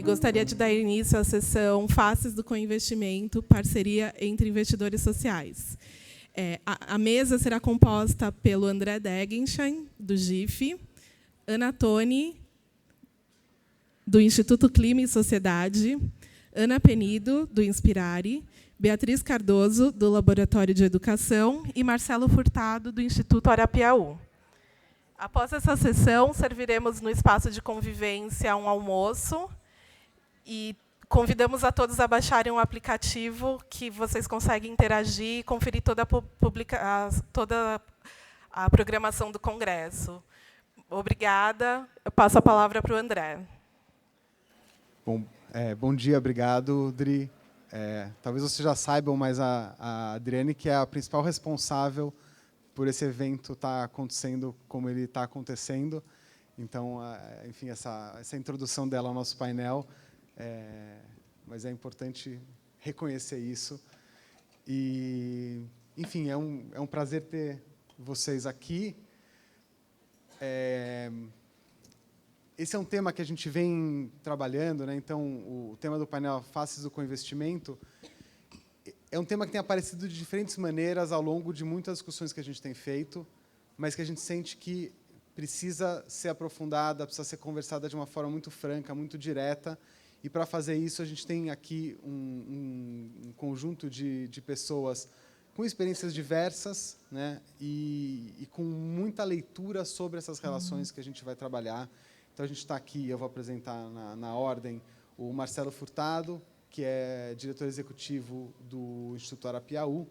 Gostaria de dar início à sessão Faces do Coinvestimento, parceria entre investidores sociais. A mesa será composta pelo André Degenstein, do GIF, Ana Toni, do Instituto Clima e Sociedade, Ana Penido, do Inspirare, Beatriz Cardoso, do Laboratório de Educação, e Marcelo Furtado, do Instituto Arapiaú. Após essa sessão, serviremos no espaço de convivência um almoço, e convidamos a todos a baixarem um aplicativo que vocês conseguem interagir e conferir toda a programação do Congresso. Obrigada. Eu passo a palavra para o André. Bom dia, obrigado, Dri. Talvez vocês já saibam, mas a Adriane, que é a principal responsável por esse evento estar acontecendo como ele está acontecendo. Então, enfim, essa introdução dela ao nosso painel, mas é importante reconhecer isso. E, enfim, é um prazer ter vocês aqui. Esse é um tema que a gente vem trabalhando, né? Então, o tema do painel Faces do Coinvestimento é um tema que tem aparecido de diferentes maneiras ao longo de muitas discussões que a gente tem feito, mas que a gente sente que precisa ser aprofundada, precisa ser conversada de uma forma muito franca, muito direta. E, para fazer isso, a gente tem aqui um conjunto de pessoas com experiências diversas, né, e com muita leitura sobre essas relações que a gente vai trabalhar. Então, a gente está aqui, eu vou apresentar na ordem, o Marcelo Furtado, que é diretor executivo do Instituto Arapiaú,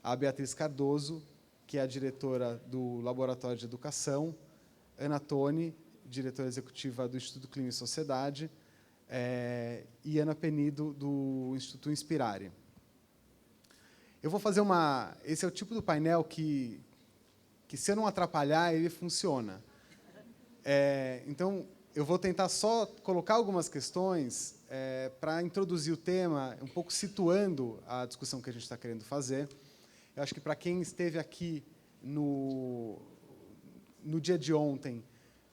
a Beatriz Cardoso, que é a diretora do Laboratório de Educação, Ana Toni, diretora executiva do Instituto Clima e Sociedade, e Ana Penido, do Instituto Inspirare. Eu vou fazer esse é o tipo do painel que se eu não atrapalhar, ele funciona. Então, eu vou tentar só colocar algumas questões para introduzir o tema, um pouco situando a discussão que a gente está querendo fazer. Eu acho que, para quem esteve aqui no dia de ontem,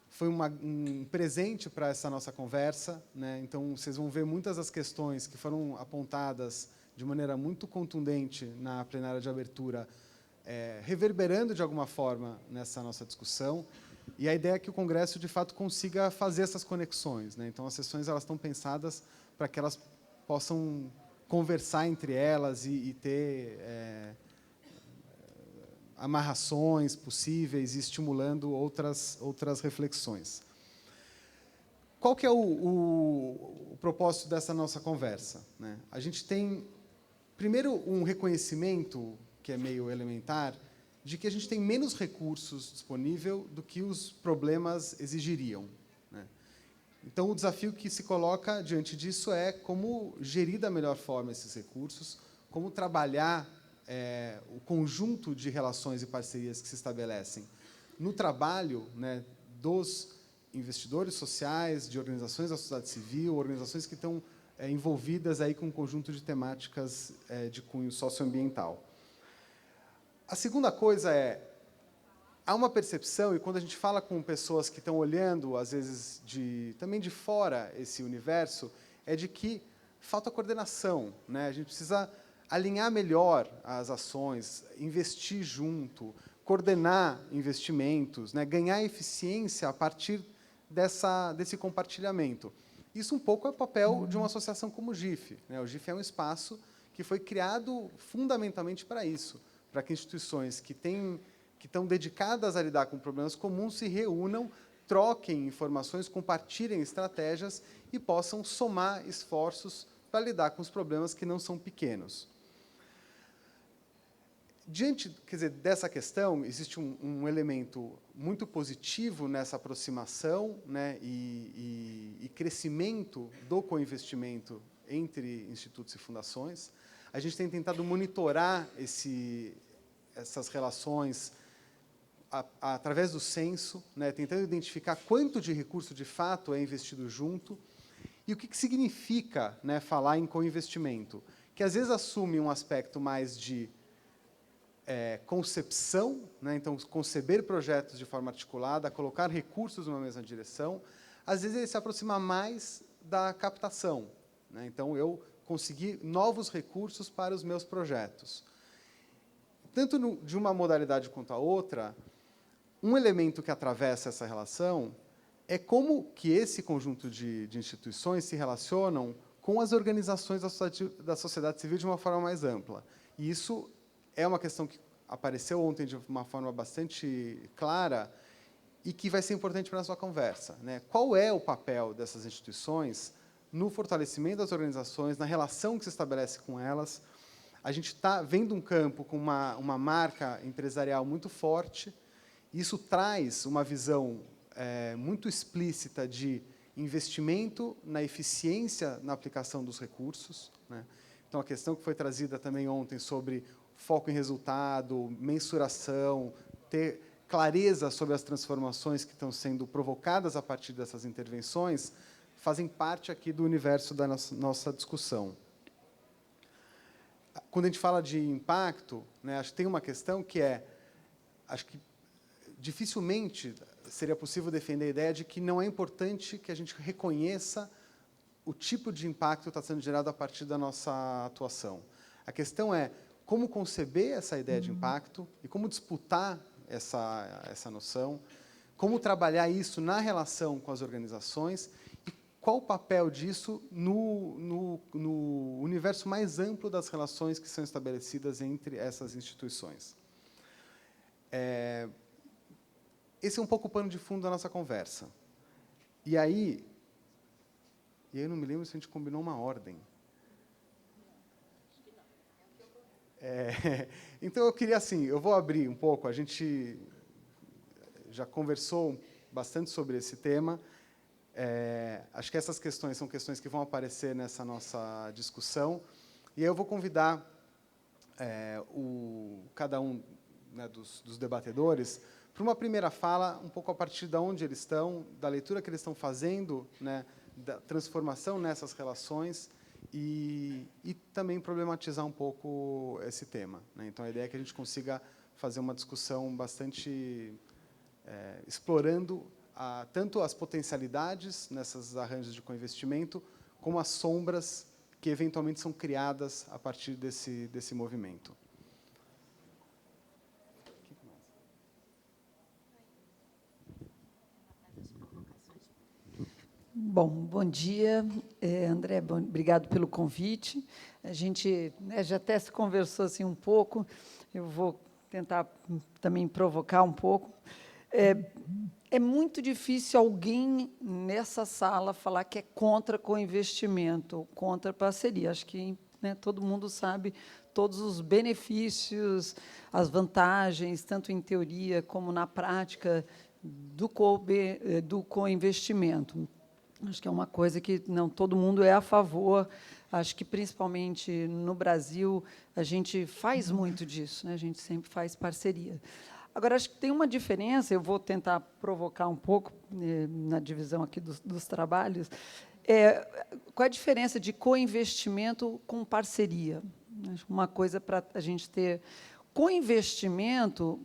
foi um presente para essa nossa conversa, né? Então, vocês vão ver muitas das questões que foram apontadas de maneira muito contundente na plenária de abertura, reverberando de alguma forma nessa nossa discussão. E a ideia é que o Congresso, de fato, consiga fazer essas conexões, né? Então, as sessões elas estão pensadas para que elas possam conversar entre elas e ter amarrações possíveis e estimulando outras reflexões. Qual que é o propósito dessa nossa conversa, né? A gente tem, primeiro, um reconhecimento, que é meio elementar, de que a gente tem menos recursos disponíveis do que os problemas exigiriam, né? Então, o desafio que se coloca diante disso é como gerir da melhor forma esses recursos, como trabalhar o conjunto de relações e parcerias que se estabelecem no trabalho, né, dos investidores sociais, de organizações da sociedade civil, organizações que estão envolvidas aí com um conjunto de temáticas de cunho socioambiental. A segunda coisa há uma percepção, e quando a gente fala com pessoas que estão olhando, às vezes, também de fora esse universo, é de que falta coordenação, né? A gente precisa alinhar melhor as ações, investir junto, coordenar investimentos, né? Ganhar eficiência a partir desse compartilhamento. Isso um pouco é o papel de uma associação como o GIF, né? O GIF é um espaço que foi criado fundamentalmente para isso, para que instituições que estão dedicadas a lidar com problemas comuns se reúnam, troquem informações, compartilhem estratégias e possam somar esforços para lidar com os problemas que não são pequenos. Diante, dessa questão, existe um elemento muito positivo nessa aproximação, né, e crescimento do coinvestimento entre institutos e fundações. A gente tem tentado monitorar essas relações através do censo, né, tentando identificar quanto de recurso, de fato, é investido junto e o que significa, né, falar em coinvestimento, que às vezes assume um aspecto mais de concepção, né? Então, conceber projetos de forma articulada, colocar recursos numa mesma direção. Às vezes, ele se aproxima mais da captação, né? Então, eu consegui novos recursos para os meus projetos. Tanto de uma modalidade quanto a outra, um elemento que atravessa essa relação é como que esse conjunto de instituições se relacionam com as organizações da sociedade civil de uma forma mais ampla. E isso é uma questão que apareceu ontem de uma forma bastante clara e que vai ser importante para a sua conversa, né? Qual é o papel dessas instituições no fortalecimento das organizações, na relação que se estabelece com elas? A gente está vendo um campo com uma marca empresarial muito forte. Isso traz uma visão muito explícita de investimento na eficiência na aplicação dos recursos, né? Então, a questão que foi trazida também ontem sobre foco em resultado, mensuração, ter clareza sobre as transformações que estão sendo provocadas a partir dessas intervenções, fazem parte aqui do universo da nossa discussão. Quando a gente fala de impacto, né, acho que tem uma questão que acho que dificilmente seria possível defender a ideia de que não é importante que a gente reconheça o tipo de impacto que está sendo gerado a partir da nossa atuação. A questão é como conceber essa ideia de impacto e como disputar essa noção, como trabalhar isso na relação com as organizações e qual o papel disso no universo mais amplo das relações que são estabelecidas entre essas instituições. Esse é um pouco o pano de fundo da nossa conversa. E aí eu não me lembro se a gente combinou uma ordem. Então, eu queria, assim, eu vou abrir um pouco, a gente já conversou bastante sobre esse tema. Acho que essas questões são questões que vão aparecer nessa nossa discussão. E aí eu vou convidar cada um, né, dos debatedores para uma primeira fala, um pouco a partir de onde eles estão, da leitura que eles estão fazendo, né, da transformação nessas relações e também problematizar um pouco esse tema, né? Então, a ideia é que a gente consiga fazer uma discussão bastante explorando tanto as potencialidades nessas arranjos de coinvestimento, como as sombras que, eventualmente, são criadas a partir desse movimento. Bom dia, André, obrigado pelo convite. A gente, né, já até se conversou assim um pouco, eu vou tentar também provocar um pouco. É muito difícil alguém nessa sala falar que é contra co-investimento, ou contra parceria. Acho que, né, todo mundo sabe todos os benefícios, as vantagens, tanto em teoria como na prática, do co-investimento. Acho que é uma coisa que não todo mundo é a favor. Acho que, principalmente no Brasil, a gente faz muito disso, né? A gente sempre faz parceria. Agora, acho que tem uma diferença, eu vou tentar provocar um pouco na divisão aqui dos trabalhos. Qual é a diferença de co-investimento com parceria? Uma coisa para a gente ter. Co-investimento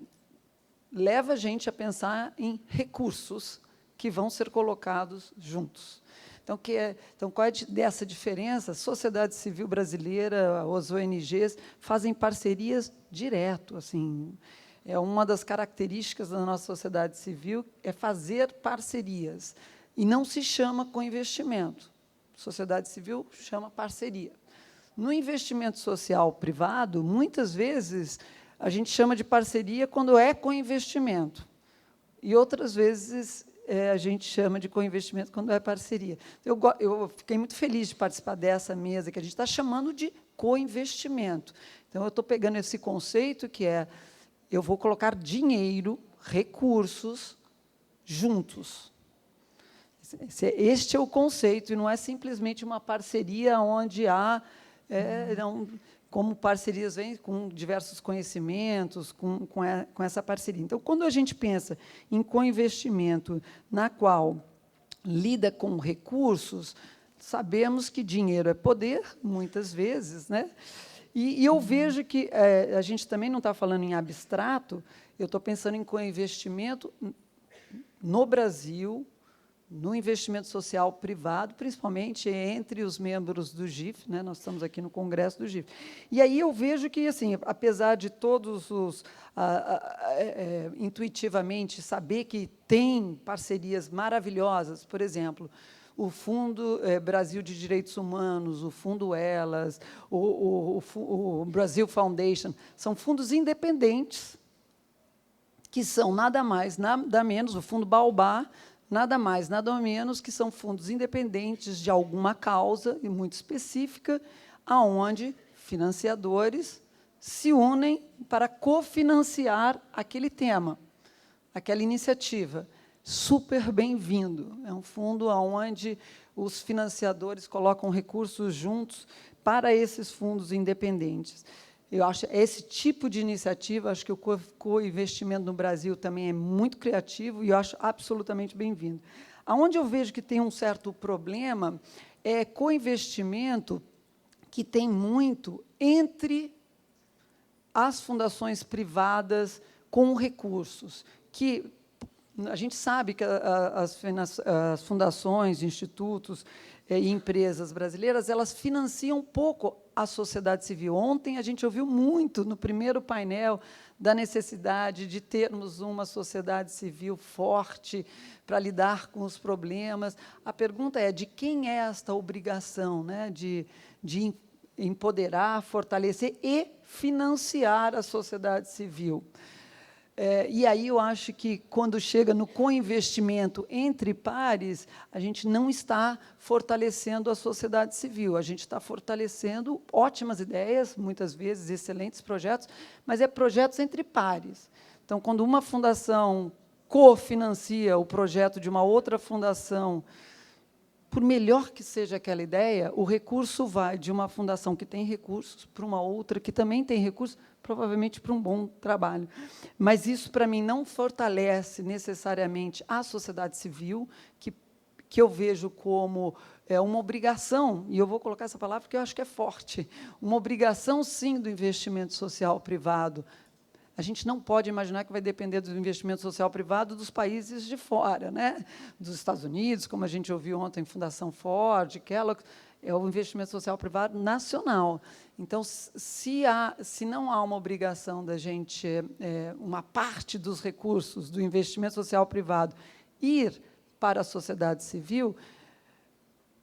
leva a gente a pensar em recursos que vão ser colocados juntos. Então, qual é dessa diferença? A sociedade civil brasileira, as ONGs, fazem parcerias direto. Assim, é uma das características da nossa sociedade civil é fazer parcerias. E não se chama co-investimento. Sociedade civil chama parceria. No investimento social privado, muitas vezes, a gente chama de parceria quando é co-investimento. E, outras vezes, a gente chama de co-investimento quando é parceria. Eu fiquei muito feliz de participar dessa mesa, que a gente está chamando de co-investimento. Então, eu estou pegando esse conceito, que eu vou colocar dinheiro, recursos, juntos. Este é o conceito, e não é simplesmente uma parceria onde há, como parcerias vêm com diversos conhecimentos, com essa parceria. Então, quando a gente pensa em co-investimento, na qual lida com recursos, sabemos que dinheiro é poder, muitas vezes, né? E eu vejo que a gente também não está falando em abstrato, eu estou pensando em co-investimento no Brasil, no investimento social privado, principalmente entre os membros do GIF, né? Nós estamos aqui no Congresso do GIF. E aí eu vejo que, assim, apesar de todos os intuitivamente saber que tem parcerias maravilhosas, por exemplo, o Fundo Brasil de Direitos Humanos, o Fundo Elas, o Brasil Foundation, são fundos independentes, que são nada mais, nada menos, o Fundo Baobá, nada mais, nada menos, que são fundos independentes de alguma causa, e muito específica, aonde financiadores se unem para cofinanciar aquele tema, aquela iniciativa. Super bem-vindo. É um fundo onde os financiadores colocam recursos juntos para esses fundos independentes. Eu acho esse tipo de iniciativa, acho que o co-investimento no Brasil também é muito criativo e eu acho absolutamente bem-vindo. Aonde eu vejo que tem um certo problema é co-investimento que tem muito entre as fundações privadas com recursos, que a gente sabe que as fundações, institutos e empresas brasileiras, elas financiam pouco a sociedade civil. Ontem a gente ouviu muito, no primeiro painel, da necessidade de termos uma sociedade civil forte para lidar com os problemas. A pergunta é, de quem é esta obrigação, né, de empoderar, fortalecer e financiar a sociedade civil? E aí eu acho que, quando chega no co-investimento entre pares, a gente não está fortalecendo a sociedade civil, a gente está fortalecendo ótimas ideias, muitas vezes excelentes projetos, mas projetos entre pares. Então, quando uma fundação cofinancia o projeto de uma outra fundação, por melhor que seja aquela ideia, o recurso vai de uma fundação que tem recursos para uma outra que também tem recursos, provavelmente para um bom trabalho. Mas isso, para mim, não fortalece necessariamente a sociedade civil, que eu vejo como uma obrigação, e eu vou colocar essa palavra porque eu acho que é forte, uma obrigação, sim, do investimento social privado. A gente não pode imaginar que vai depender do investimento social privado dos países de fora, né? Dos Estados Unidos, como a gente ouviu ontem, Fundação Ford, Kellogg, é o investimento social privado nacional. Então, se não há uma obrigação da gente, uma parte dos recursos do investimento social privado ir para a sociedade civil,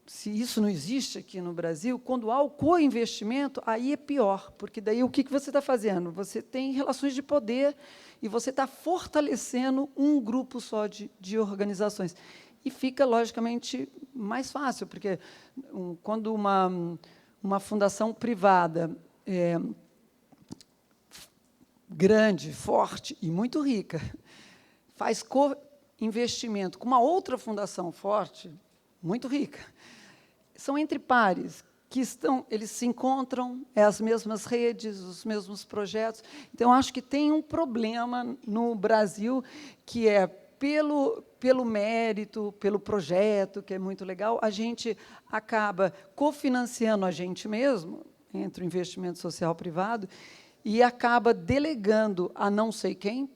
se isso não existe aqui no Brasil, quando há o co-investimento, aí é pior, porque daí o que você está fazendo? Você tem relações de poder e você está fortalecendo um grupo só de organizações. E fica, logicamente, mais fácil, porque quando uma fundação privada grande, forte e muito rica faz co-investimento com uma outra fundação forte, muito rica, são entre pares, que eles se encontram, as mesmas redes, os mesmos projetos. Então, acho que tem um problema no Brasil, que é, pelo mérito, pelo projeto, que é muito legal, a gente acaba cofinanciando a gente mesmo, entre o investimento social privado, e acaba delegando a não sei quem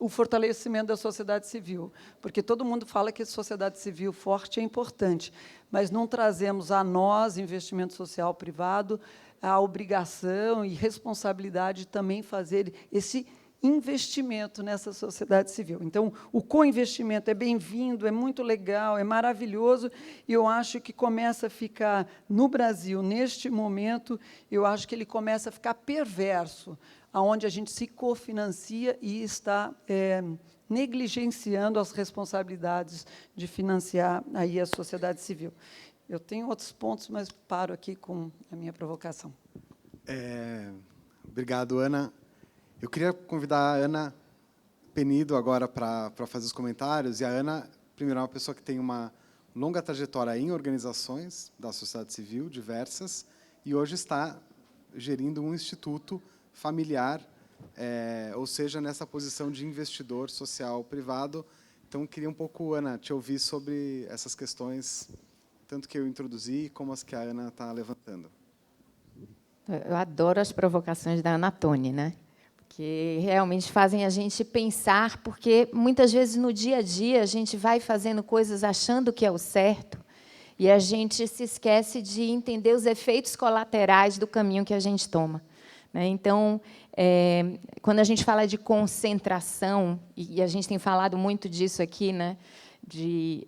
o fortalecimento da sociedade civil, porque todo mundo fala que a sociedade civil forte é importante, mas não trazemos a nós, investimento social privado, a obrigação e responsabilidade de também fazer esse investimento nessa sociedade civil. Então, o co-investimento é bem-vindo, é muito legal, é maravilhoso, e eu acho que começa a ficar, no Brasil, neste momento, eu acho que ele começa a ficar perverso, onde a gente se cofinancia e está negligenciando as responsabilidades de financiar aí a sociedade civil. Eu tenho outros pontos, mas paro aqui com a minha provocação. Obrigado, Ana. Eu queria convidar a Ana Penido agora para fazer os comentários. E a Ana, primeiro, é uma pessoa que tem uma longa trajetória em organizações da sociedade civil, diversas, e hoje está gerindo um instituto familiar, ou seja, nessa posição de investidor social privado. Então, queria um pouco, Ana, te ouvir sobre essas questões tanto que eu introduzi como as que a Ana está levantando. Eu adoro as provocações da Ana Toni, né? Que realmente fazem a gente pensar, porque muitas vezes no dia a dia a gente vai fazendo coisas achando que é o certo e a gente se esquece de entender os efeitos colaterais do caminho que a gente toma, né? Então, quando a gente fala de concentração, e a gente tem falado muito disso aqui, né? De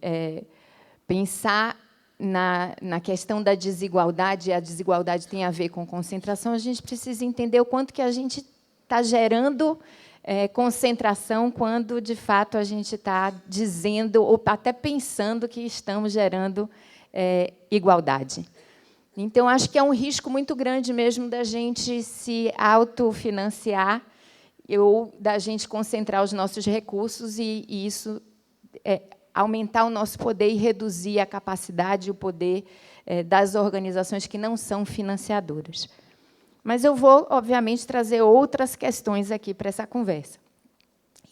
pensar na questão da desigualdade, e a desigualdade tem a ver com concentração, a gente precisa entender o quanto que a gente está gerando concentração quando, de fato, a gente está dizendo, ou até pensando que estamos gerando igualdade. Então, acho que é um risco muito grande mesmo da gente se autofinanciar ou da gente concentrar os nossos recursos e isso aumentar o nosso poder e reduzir a capacidade e o poder das organizações que não são financiadoras. Mas eu vou, obviamente, trazer outras questões aqui para essa conversa.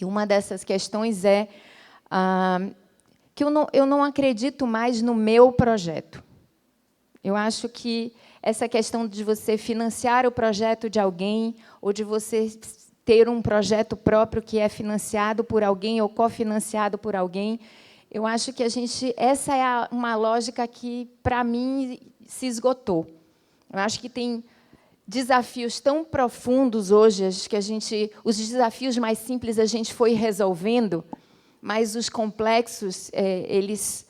E uma dessas questões é que eu não acredito mais no meu projeto. Eu acho que essa questão de você financiar o projeto de alguém ou de você ter um projeto próprio que é financiado por alguém ou cofinanciado por alguém, eu acho que essa é uma lógica que, para mim, se esgotou. Eu acho que tem desafios tão profundos hoje, que os desafios mais simples a gente foi resolvendo, mas os complexos eles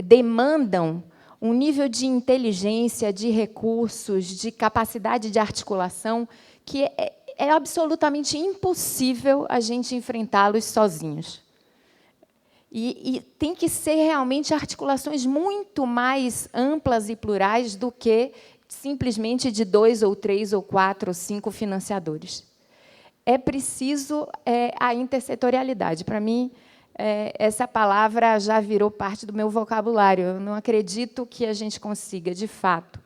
demandam um nível de inteligência, de recursos, de capacidade de articulação que é absolutamente impossível a gente enfrentá-los sozinhos. E tem que ser realmente articulações muito mais amplas e plurais do que simplesmente de 2 ou 3 ou 4 ou 5 financiadores. É preciso a intersetorialidade. Para mim, essa palavra já virou parte do meu vocabulário. Eu não acredito que a gente consiga, de fato,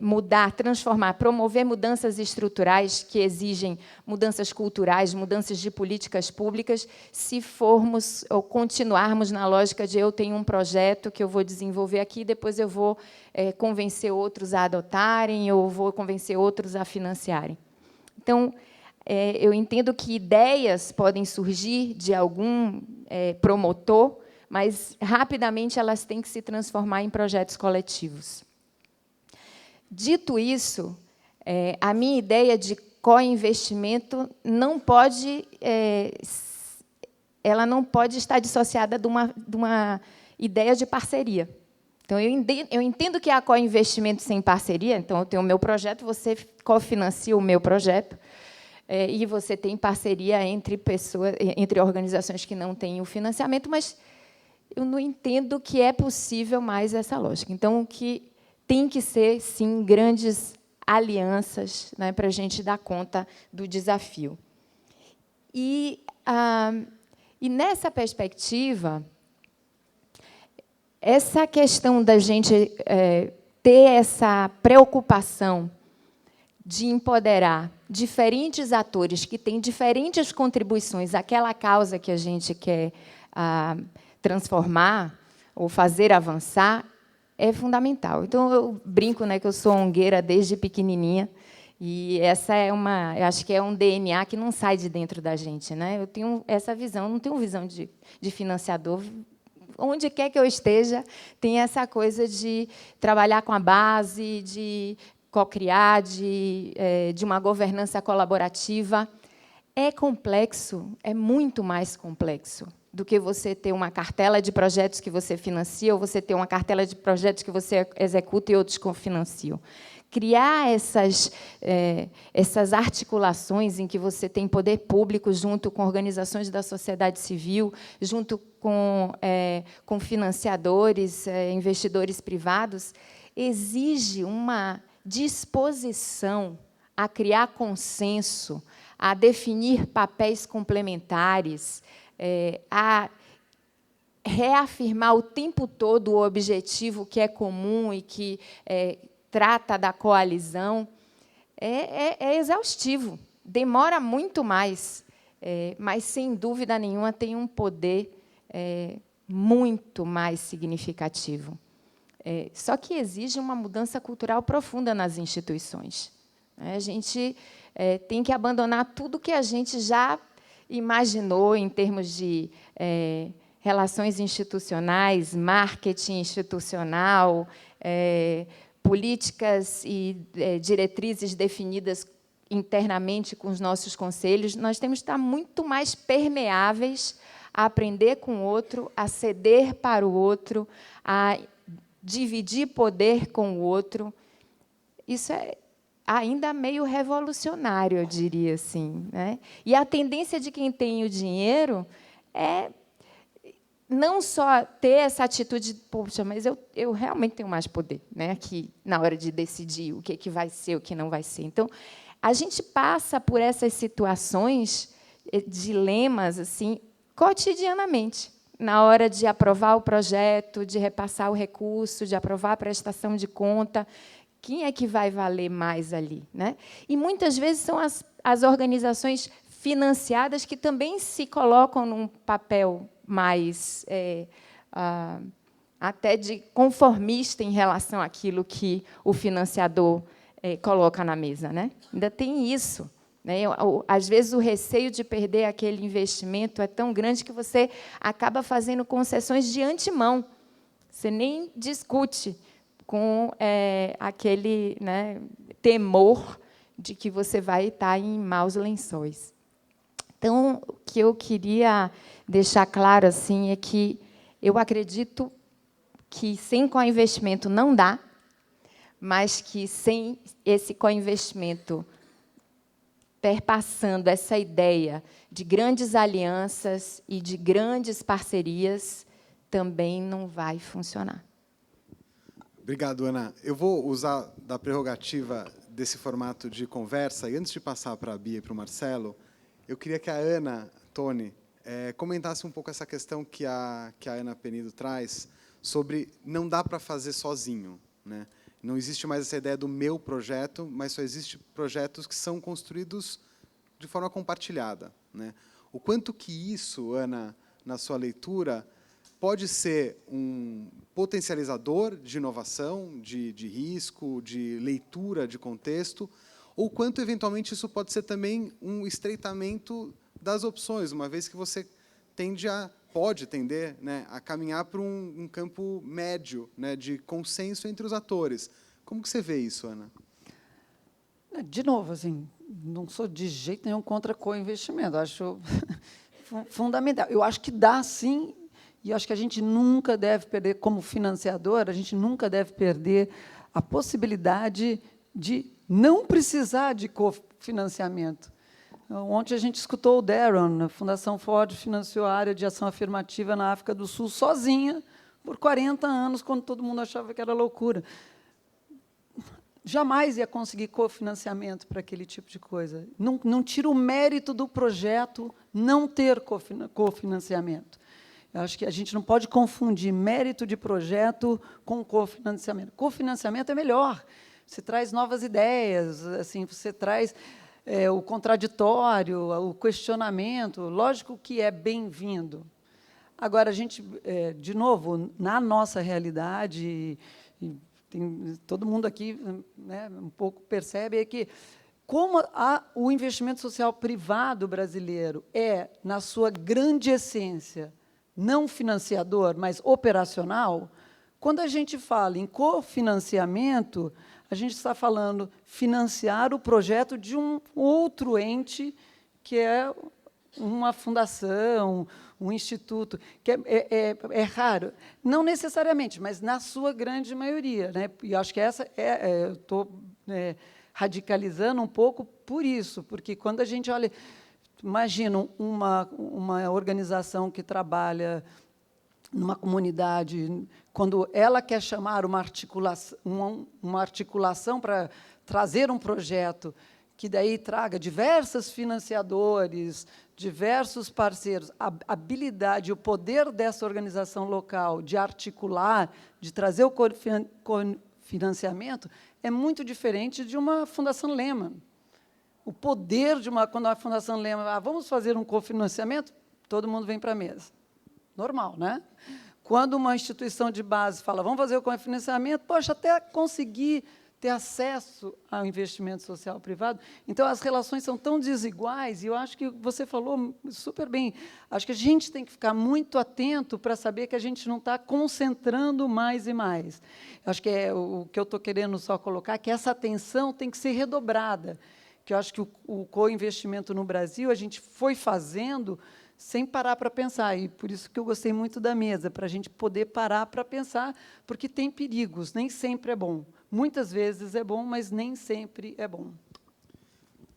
mudar, transformar, promover mudanças estruturais que exigem mudanças culturais, mudanças de políticas públicas, se formos ou continuarmos na lógica de eu tenho um projeto que eu vou desenvolver aqui, depois eu vou convencer outros a adotarem ou vou convencer outros a financiarem. Então, eu entendo que ideias podem surgir de algum promotor, mas, rapidamente, elas têm que se transformar em projetos coletivos. Dito isso, a minha ideia de co-investimento não pode estar dissociada de uma ideia de parceria. Então, eu entendo que há co-investimento sem parceria. Então, eu tenho o meu projeto, você cofinancia o meu projeto, e você tem parceria entre organizações que não têm o financiamento, mas eu não entendo que é possível mais essa lógica. Então, que tem que ser, sim, grandes alianças, né, para a gente dar conta do desafio. E nessa perspectiva, essa questão da gente ter essa preocupação de empoderar diferentes atores que têm diferentes contribuições àquela causa que a gente quer transformar ou fazer avançar, é fundamental. Então, eu brinco, né, que eu sou ongueira desde pequenininha, e essa eu acho que é um DNA que não sai de dentro da gente, né? Eu tenho essa visão, não tenho visão de financiador. Onde quer que eu esteja, tem essa coisa de trabalhar com a base, de co-criar, de uma governança colaborativa. É complexo, é muito mais complexo do que você ter uma cartela de projetos que você financia ou você ter uma cartela de projetos que você executa e outros cofinanciam. Criar essas articulações em que você tem poder público junto com organizações da sociedade civil, junto com financiadores, investidores privados, exige uma disposição a criar consenso, a definir papéis complementares, a reafirmar o tempo todo o objetivo que é comum e que trata da coalizão, é exaustivo, demora muito mais, mas, sem dúvida nenhuma, tem um poder muito mais significativo. Só que exige uma mudança cultural profunda nas instituições. A gente tem que abandonar tudo que a gente já imaginou em termos de relações institucionais, marketing institucional, políticas e diretrizes definidas internamente com os nossos conselhos. Nós temos que estar muito mais permeáveis a aprender com o outro, a ceder para o outro, a dividir poder com o outro. Isso é ainda meio revolucionário, eu diria assim, né? E a tendência de quem tem o dinheiro é não só ter essa atitude, poxa, mas eu realmente tenho mais poder, né, aqui, na hora de decidir o que vai ser, o que não vai ser. Então, a gente passa por essas situações, dilemas, assim, cotidianamente, na hora de aprovar o projeto, de repassar o recurso, de aprovar a prestação de conta. Quem é que vai valer mais ali, né? E, muitas vezes, são as organizações financiadas que também se colocam num papel mais até de conformista em relação àquilo que o financiador coloca na mesa, né? Ainda tem isso, né? Às vezes, o receio de perder aquele investimento é tão grande que você acaba fazendo concessões de antemão. Você nem discute com aquele, né, temor de que você vai estar em maus lençóis. Então, o que eu queria deixar claro assim, é que eu acredito que sem co-investimento não dá, mas que sem esse co-investimento perpassando essa ideia de grandes alianças e de grandes parcerias, também não vai funcionar. Obrigado, Ana. Eu vou usar da prerrogativa desse formato de conversa, e antes de passar para a Bia e para o Marcelo, eu queria que a Ana, Tony, comentasse um pouco essa questão que a Ana Penido traz sobre não dá para fazer sozinho, né? Não existe mais essa ideia do meu projeto, mas só existem projetos que são construídos de forma compartilhada, né? O quanto que isso, Ana, na sua leitura, pode ser um potencializador de inovação, de risco, de leitura de contexto, ou quanto, eventualmente, isso pode ser também um estreitamento das opções, uma vez que você pode tender, né, a caminhar para um campo médio, né, de consenso entre os atores. Como que você vê isso, Ana? De novo, assim, não sou de jeito nenhum contra co-investimento, acho fundamental. Eu acho que dá, sim, e acho que a gente nunca deve perder, como financiador, a gente nunca deve perder a possibilidade de não precisar de cofinanciamento. Ontem a gente escutou o Darren, a Fundação Ford financiou a área de ação afirmativa na África do Sul sozinha por 40 anos, quando todo mundo achava que era loucura. Jamais ia conseguir cofinanciamento para aquele tipo de coisa. Não tira o mérito do projeto não ter cofinanciamento. Eu acho que a gente não pode confundir mérito de projeto com cofinanciamento. Cofinanciamento é melhor. Você traz novas ideias, assim, você traz o contraditório, o questionamento. Lógico que é bem-vindo. Agora, a gente, de novo, na nossa realidade, todo mundo aqui, né, um pouco percebe que, como o investimento social privado brasileiro na sua grande essência, não financiador, mas operacional, quando a gente fala em cofinanciamento, a gente está falando financiar o projeto de um outro ente, que é uma fundação, um instituto, que é raro. Não necessariamente, mas na sua grande maioria, né? E acho que essa eu estou radicalizando um pouco por isso, porque quando a gente olha, imagina uma organização que trabalha numa comunidade, quando ela quer chamar uma articulação para trazer um projeto que daí traga diversos financiadores, diversos parceiros, a habilidade, o poder dessa organização local de articular, de trazer o cofinanciamento, é muito diferente de uma Fundação Lehman. O poder quando a Fundação Lehman, vamos fazer um cofinanciamento, todo mundo vem para a mesa. Normal, né? quando uma instituição de base fala, vamos fazer o cofinanciamento, poxa, até conseguir ter acesso ao investimento social privado. Então, as relações são tão desiguais, e eu acho que você falou super bem. Acho que a gente tem que ficar muito atento para saber que a gente não está concentrando mais e mais. Acho que é o que eu estou querendo só colocar, que essa atenção tem que ser redobrada. Que eu acho que o co-investimento no Brasil, a gente foi fazendo sem parar para pensar, e por isso que eu gostei muito da mesa, para a gente poder parar para pensar, porque tem perigos, nem sempre é bom. Muitas vezes é bom, mas nem sempre é bom.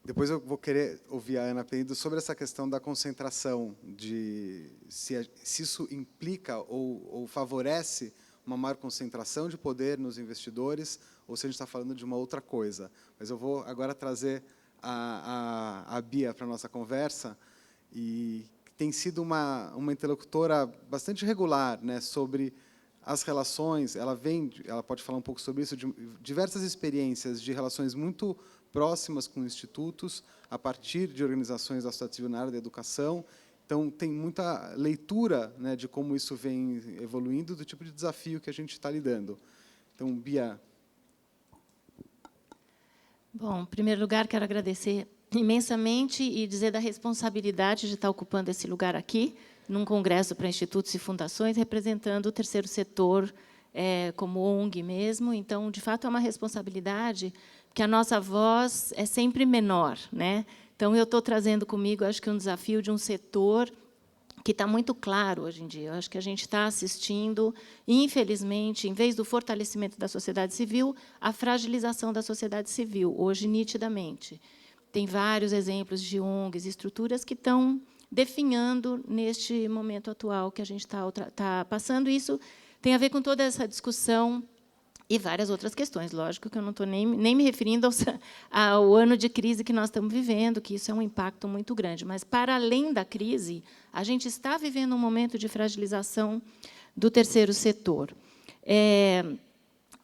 Depois eu vou querer ouvir a Ana Penido sobre essa questão da concentração, de se isso implica ou favorece uma maior concentração de poder nos investidores, ou se a gente está falando de uma outra coisa. Mas eu vou agora trazer a Bia para a nossa conversa, e tem sido uma interlocutora bastante regular, né, sobre as relações. Ela pode falar um pouco sobre isso, de diversas experiências de relações muito próximas com institutos, a partir de organizações associativas na área da educação. Então, tem muita leitura, né, de como isso vem evoluindo, do tipo de desafio que a gente está lidando. Então, Bia. Bom, em primeiro lugar, quero agradecer imensamente e dizer da responsabilidade de estar ocupando esse lugar aqui, num congresso para institutos e fundações, representando o terceiro setor, como ONG mesmo. Então, de fato, é uma responsabilidade, porque a nossa voz é sempre menor, né? Então, eu estou trazendo comigo, acho que um desafio de um setor que está muito claro hoje em dia. Eu acho que a gente está assistindo, infelizmente, em vez do fortalecimento da sociedade civil, a fragilização da sociedade civil, hoje, nitidamente. Tem vários exemplos de ONGs, estruturas que estão definhando neste momento atual que a gente está passando. Isso tem a ver com toda essa discussão e várias outras questões. Lógico que eu não estou nem me referindo ao ano de crise que nós estamos vivendo, que isso é um impacto muito grande. Mas, para além da crise, a gente está vivendo um momento de fragilização do terceiro setor.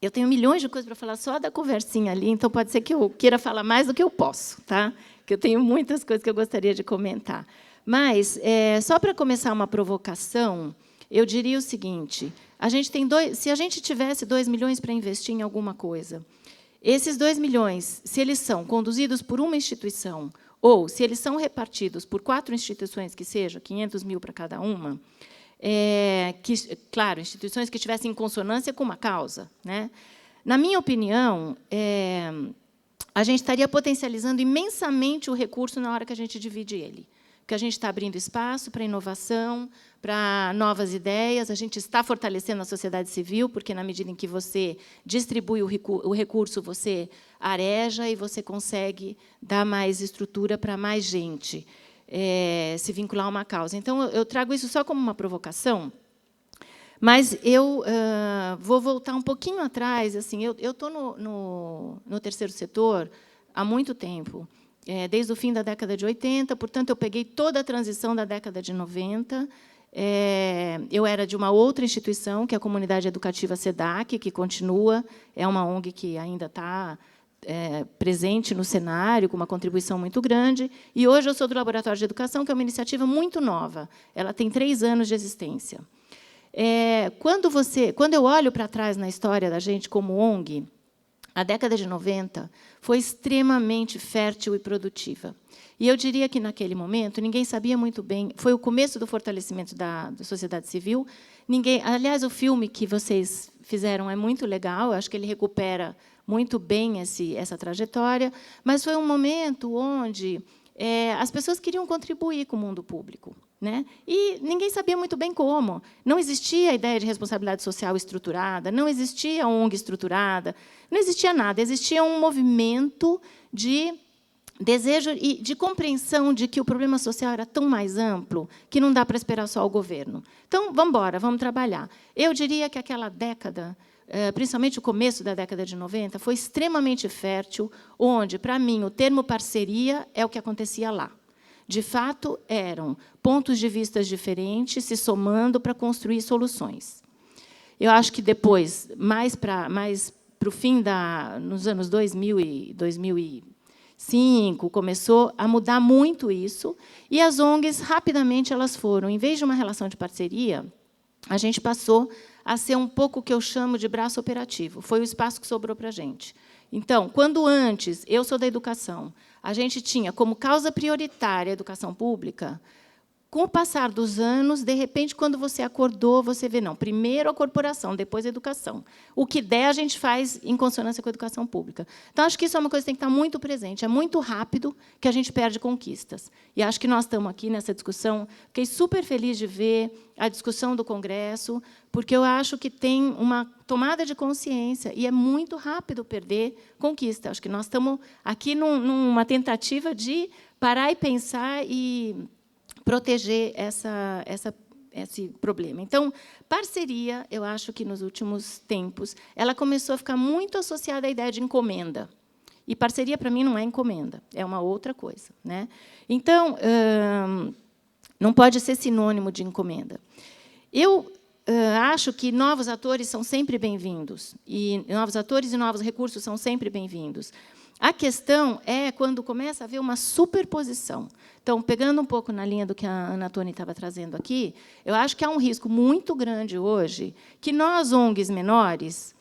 Eu tenho milhões de coisas para falar só da conversinha ali, então pode ser que eu queira falar mais do que eu posso, tá? Que eu tenho muitas coisas que eu gostaria de comentar. Mas, só para começar uma provocação, eu diria o seguinte: se a gente tivesse 2 milhões para investir em alguma coisa, esses 2 milhões, se eles são conduzidos por uma instituição, ou se eles são repartidos por 4 instituições, que seja 500 mil para cada uma, claro, instituições que estivessem em consonância com uma causa, né? Na minha opinião, a gente estaria potencializando imensamente o recurso na hora que a gente divide ele. Porque a gente está abrindo espaço para inovação, para novas ideias, a gente está fortalecendo a sociedade civil, porque, na medida em que você distribui o recurso, você areja e você consegue dar mais estrutura para mais gente se vincular a uma causa. Então, eu trago isso só como uma provocação, mas eu vou voltar um pouquinho atrás. Assim, eu estou no terceiro setor há muito tempo, desde o fim da década de 80, portanto, eu peguei toda a transição da década de 90. Eu era de uma outra instituição, que é a Comunidade Educativa SEDAC, que continua, é uma ONG que ainda está presente no cenário, com uma contribuição muito grande. E hoje eu sou do Laboratório de Educação, que é uma iniciativa muito nova. Ela tem 3 anos de existência. Quando eu olho para trás na história da gente como ONG, a década de 90 foi extremamente fértil e produtiva. E eu diria que, naquele momento, ninguém sabia muito bem. Foi o começo do fortalecimento da sociedade civil. Aliás, o filme que vocês fizeram é muito legal. Eu acho que ele recupera muito bem essa trajetória. Mas foi um momento onde as pessoas queriam contribuir com o mundo público, né? E ninguém sabia muito bem como. Não existia a ideia de responsabilidade social estruturada, não existia ONG estruturada, não existia nada. Existia um movimento de desejo e de compreensão de que o problema social era tão mais amplo que não dá para esperar só o governo. Então, vamos embora, vamos trabalhar. Eu diria que aquela década, principalmente o começo da década de 90, foi extremamente fértil, onde, para mim, o termo parceria é o que acontecia lá. De fato, eram pontos de vista diferentes se somando para construir soluções. Eu acho que depois, mais para o fim nos anos 2000 e 2005, começou a mudar muito isso, e as ONGs, rapidamente, elas foram, em vez de uma relação de parceria, a gente passou a ser um pouco o que eu chamo de braço operativo. Foi o espaço que sobrou para a gente. Então, quando antes, eu sou da educação, a gente tinha como causa prioritária a educação pública, com o passar dos anos, de repente, quando você acordou, você vê, não, primeiro a corporação, depois a educação. O que der, a gente faz em consonância com a educação pública. Então, acho que isso é uma coisa que tem que estar muito presente. É muito rápido que a gente perde conquistas. E acho que nós estamos aqui nessa discussão. Fiquei super feliz de ver a discussão do Congresso, porque eu acho que tem uma tomada de consciência e é muito rápido perder conquista. Acho que nós estamos aqui numa tentativa de parar e pensar e proteger esse problema. Então, parceria, eu acho que, nos últimos tempos, ela começou a ficar muito associada à ideia de encomenda. E parceria, para mim, não é encomenda, é uma outra coisa, né? Então, não pode ser sinônimo de encomenda. Eu acho que novos atores são sempre bem-vindos, e novos atores e novos recursos são sempre bem-vindos. A questão é quando começa a haver uma superposição. Então, pegando um pouco na linha do que a Ana Toni estava trazendo aqui, eu acho que há um risco muito grande hoje que nós, ONGs menores,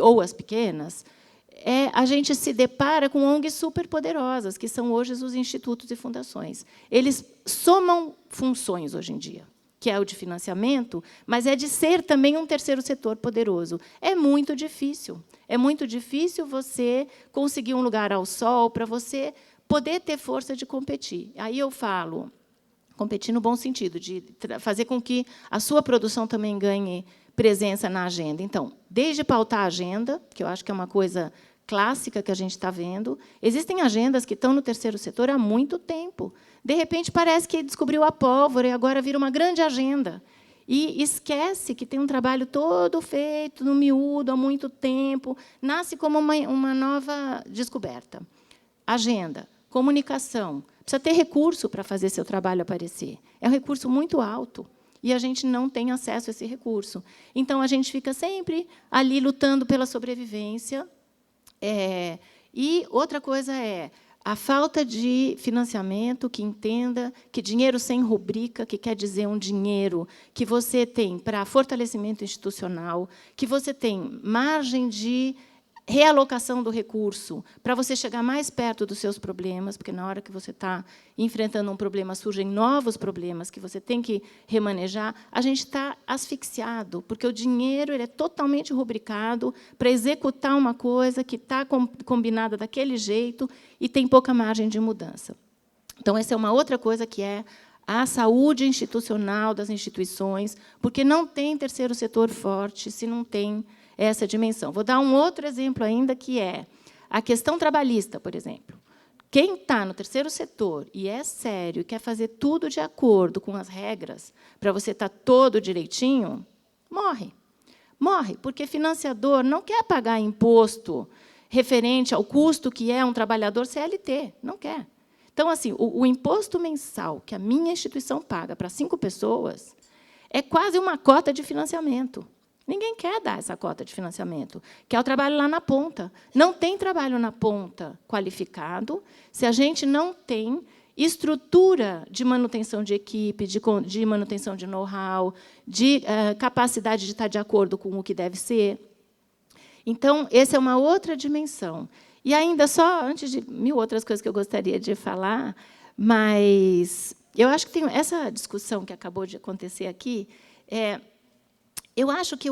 ou as pequenas, a gente se depara com ONGs superpoderosas, que são hoje os institutos e fundações. Eles somam funções hoje em dia, que é o de financiamento, mas é de ser também um terceiro setor poderoso. É muito difícil. É muito difícil você conseguir um lugar ao sol para você poder ter força de competir. Aí eu falo, competir no bom sentido, de fazer com que a sua produção também ganhe presença na agenda. Então, desde pautar a agenda, que eu acho que é uma coisa clássica que a gente está vendo, existem agendas que estão no terceiro setor há muito tempo. De repente, parece que descobriu a pólvora e agora vira uma grande agenda. E esquece que tem um trabalho todo feito no miúdo há muito tempo, nasce como uma nova descoberta. Agenda, comunicação, precisa ter recurso para fazer seu trabalho aparecer. É um recurso muito alto e a gente não tem acesso a esse recurso. Então, a gente fica sempre ali lutando pela sobrevivência. E outra coisa é a falta de financiamento que entenda que dinheiro sem rubrica, que quer dizer um dinheiro que você tem para fortalecimento institucional, que você tem margem de realocação do recurso para você chegar mais perto dos seus problemas, porque, na hora que você está enfrentando um problema, surgem novos problemas que você tem que remanejar, a gente está asfixiado, porque o dinheiro ele é totalmente rubricado para executar uma coisa que está combinada daquele jeito e tem pouca margem de mudança. Então, essa é uma outra coisa que é a saúde institucional das instituições, porque não tem terceiro setor forte se não tem essa dimensão. Vou dar um outro exemplo ainda, que é a questão trabalhista, por exemplo. Quem está no terceiro setor e é sério e quer fazer tudo de acordo com as regras, para você estar todo direitinho, morre. Morre, porque financiador não quer pagar imposto referente ao custo que é um trabalhador CLT, não quer. Então, assim, o imposto mensal que a minha instituição paga para 5 pessoas é quase uma cota de financiamento. Ninguém quer dar essa cota de financiamento, que é o trabalho lá na ponta. Não tem trabalho na ponta qualificado se a gente não tem estrutura de manutenção de equipe, de manutenção de know-how, de capacidade de estar de acordo com o que deve ser. Então, essa é uma outra dimensão. E ainda só, antes de 1000 outras coisas que eu gostaria de falar, mas eu acho que tem essa discussão que acabou de acontecer aqui. Eu acho que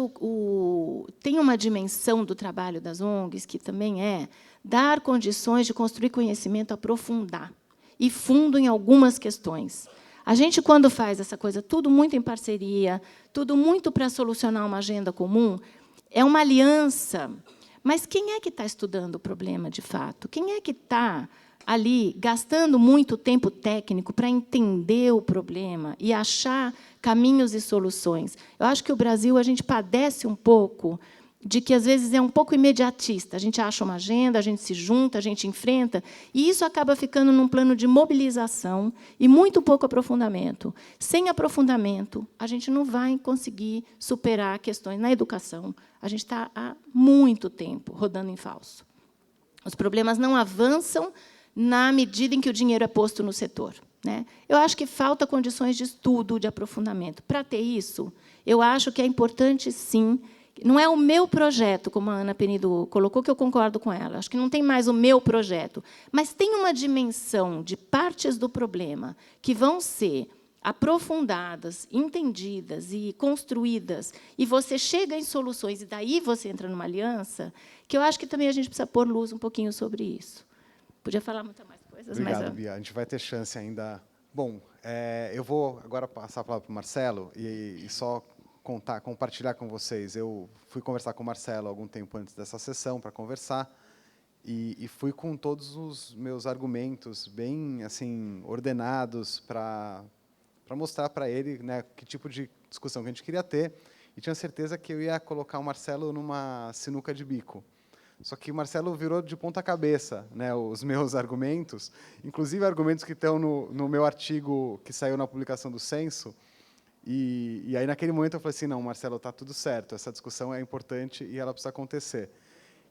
tem uma dimensão do trabalho das ONGs, que também é dar condições de construir conhecimento, aprofundar, e fundo em algumas questões. A gente, quando faz essa coisa, tudo muito em parceria, tudo muito para solucionar uma agenda comum, é uma aliança. Mas quem é que está estudando o problema, de fato? Quem é que está ali gastando muito tempo técnico para entender o problema e achar caminhos e soluções? Eu acho que o Brasil, a gente padece um pouco de que, às vezes, é um pouco imediatista. A gente acha uma agenda, a gente se junta, a gente enfrenta, e isso acaba ficando num plano de mobilização e muito pouco aprofundamento. Sem aprofundamento, a gente não vai conseguir superar questões na educação. A gente está há muito tempo rodando em falso. Os problemas não avançam na medida em que o dinheiro é posto no setor. né? Eu acho que falta condições de estudo, de aprofundamento. Para ter isso, eu acho que é importante, sim. Não é o meu projeto, como a Ana Penido colocou, que eu concordo com ela. Acho que não tem mais o meu projeto. Mas tem uma dimensão de partes do problema que vão ser aprofundadas, entendidas e construídas, e você chega em soluções, e daí você entra numa aliança, que eu acho que também a gente precisa pôr luz um pouquinho sobre isso. Podia falar muitas mais coisas, Obrigado, mas... Bia. A gente vai ter chance ainda. Bom, eu vou agora passar a palavra para o Marcelo e só compartilhar com vocês. Eu fui conversar com o Marcelo algum tempo antes dessa sessão para conversar e fui com todos os meus argumentos bem assim ordenados para mostrar para ele, né, que tipo de discussão que a gente queria ter, e tinha certeza que eu ia colocar o Marcelo numa sinuca de bico. Só que o Marcelo virou de ponta cabeça, né, os meus argumentos, inclusive argumentos que estão no meu artigo que saiu na publicação do Censo. E aí, naquele momento, eu falei assim, não, Marcelo, está tudo certo, essa discussão é importante e ela precisa acontecer.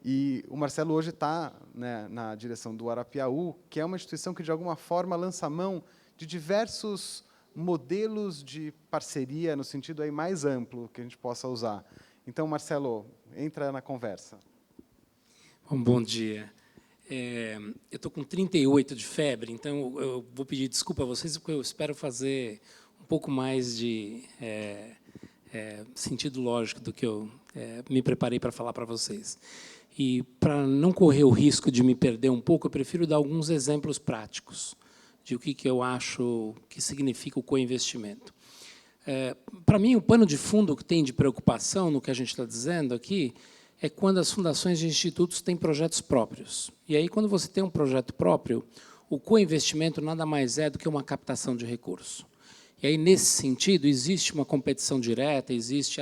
E o Marcelo hoje está, né, na direção do Arapiaú, que é uma instituição que, de alguma forma, lança mão de diversos modelos de parceria, no sentido aí mais amplo que a gente possa usar. Então, Marcelo, entra na conversa. Bom dia. Eu estou com 38 de febre, então eu vou pedir desculpa a vocês, porque eu espero fazer um pouco mais de sentido lógico do que eu me preparei para falar para vocês. E, para não correr o risco de me perder um pouco, eu prefiro dar alguns exemplos práticos de o que eu acho que significa o coinvestimento. Para mim, o pano de fundo que tem de preocupação no que a gente está dizendo aqui é quando as fundações e institutos têm projetos próprios. E aí, quando você tem um projeto próprio, o coinvestimento nada mais é do que uma captação de recurso. E aí, nesse sentido, existe uma competição direta, existe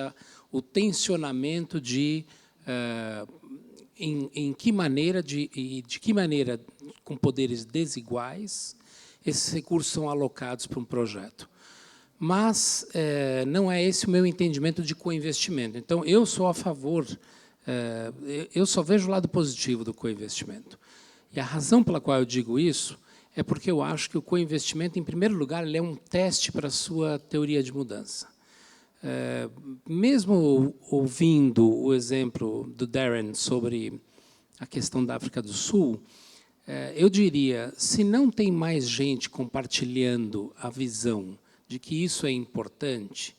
o tensionamento de em que maneira, de que maneira, com poderes desiguais, esses recursos são alocados para um projeto. Mas não é esse o meu entendimento de coinvestimento. Então, eu sou a favor, eu só vejo o lado positivo do coinvestimento. E a razão pela qual eu digo isso é porque eu acho que o coinvestimento, em primeiro lugar, ele é um teste para a sua teoria de mudança. Mesmo ouvindo o exemplo do Darren sobre a questão da África do Sul, eu diria, se não tem mais gente compartilhando a visão de que isso é importante,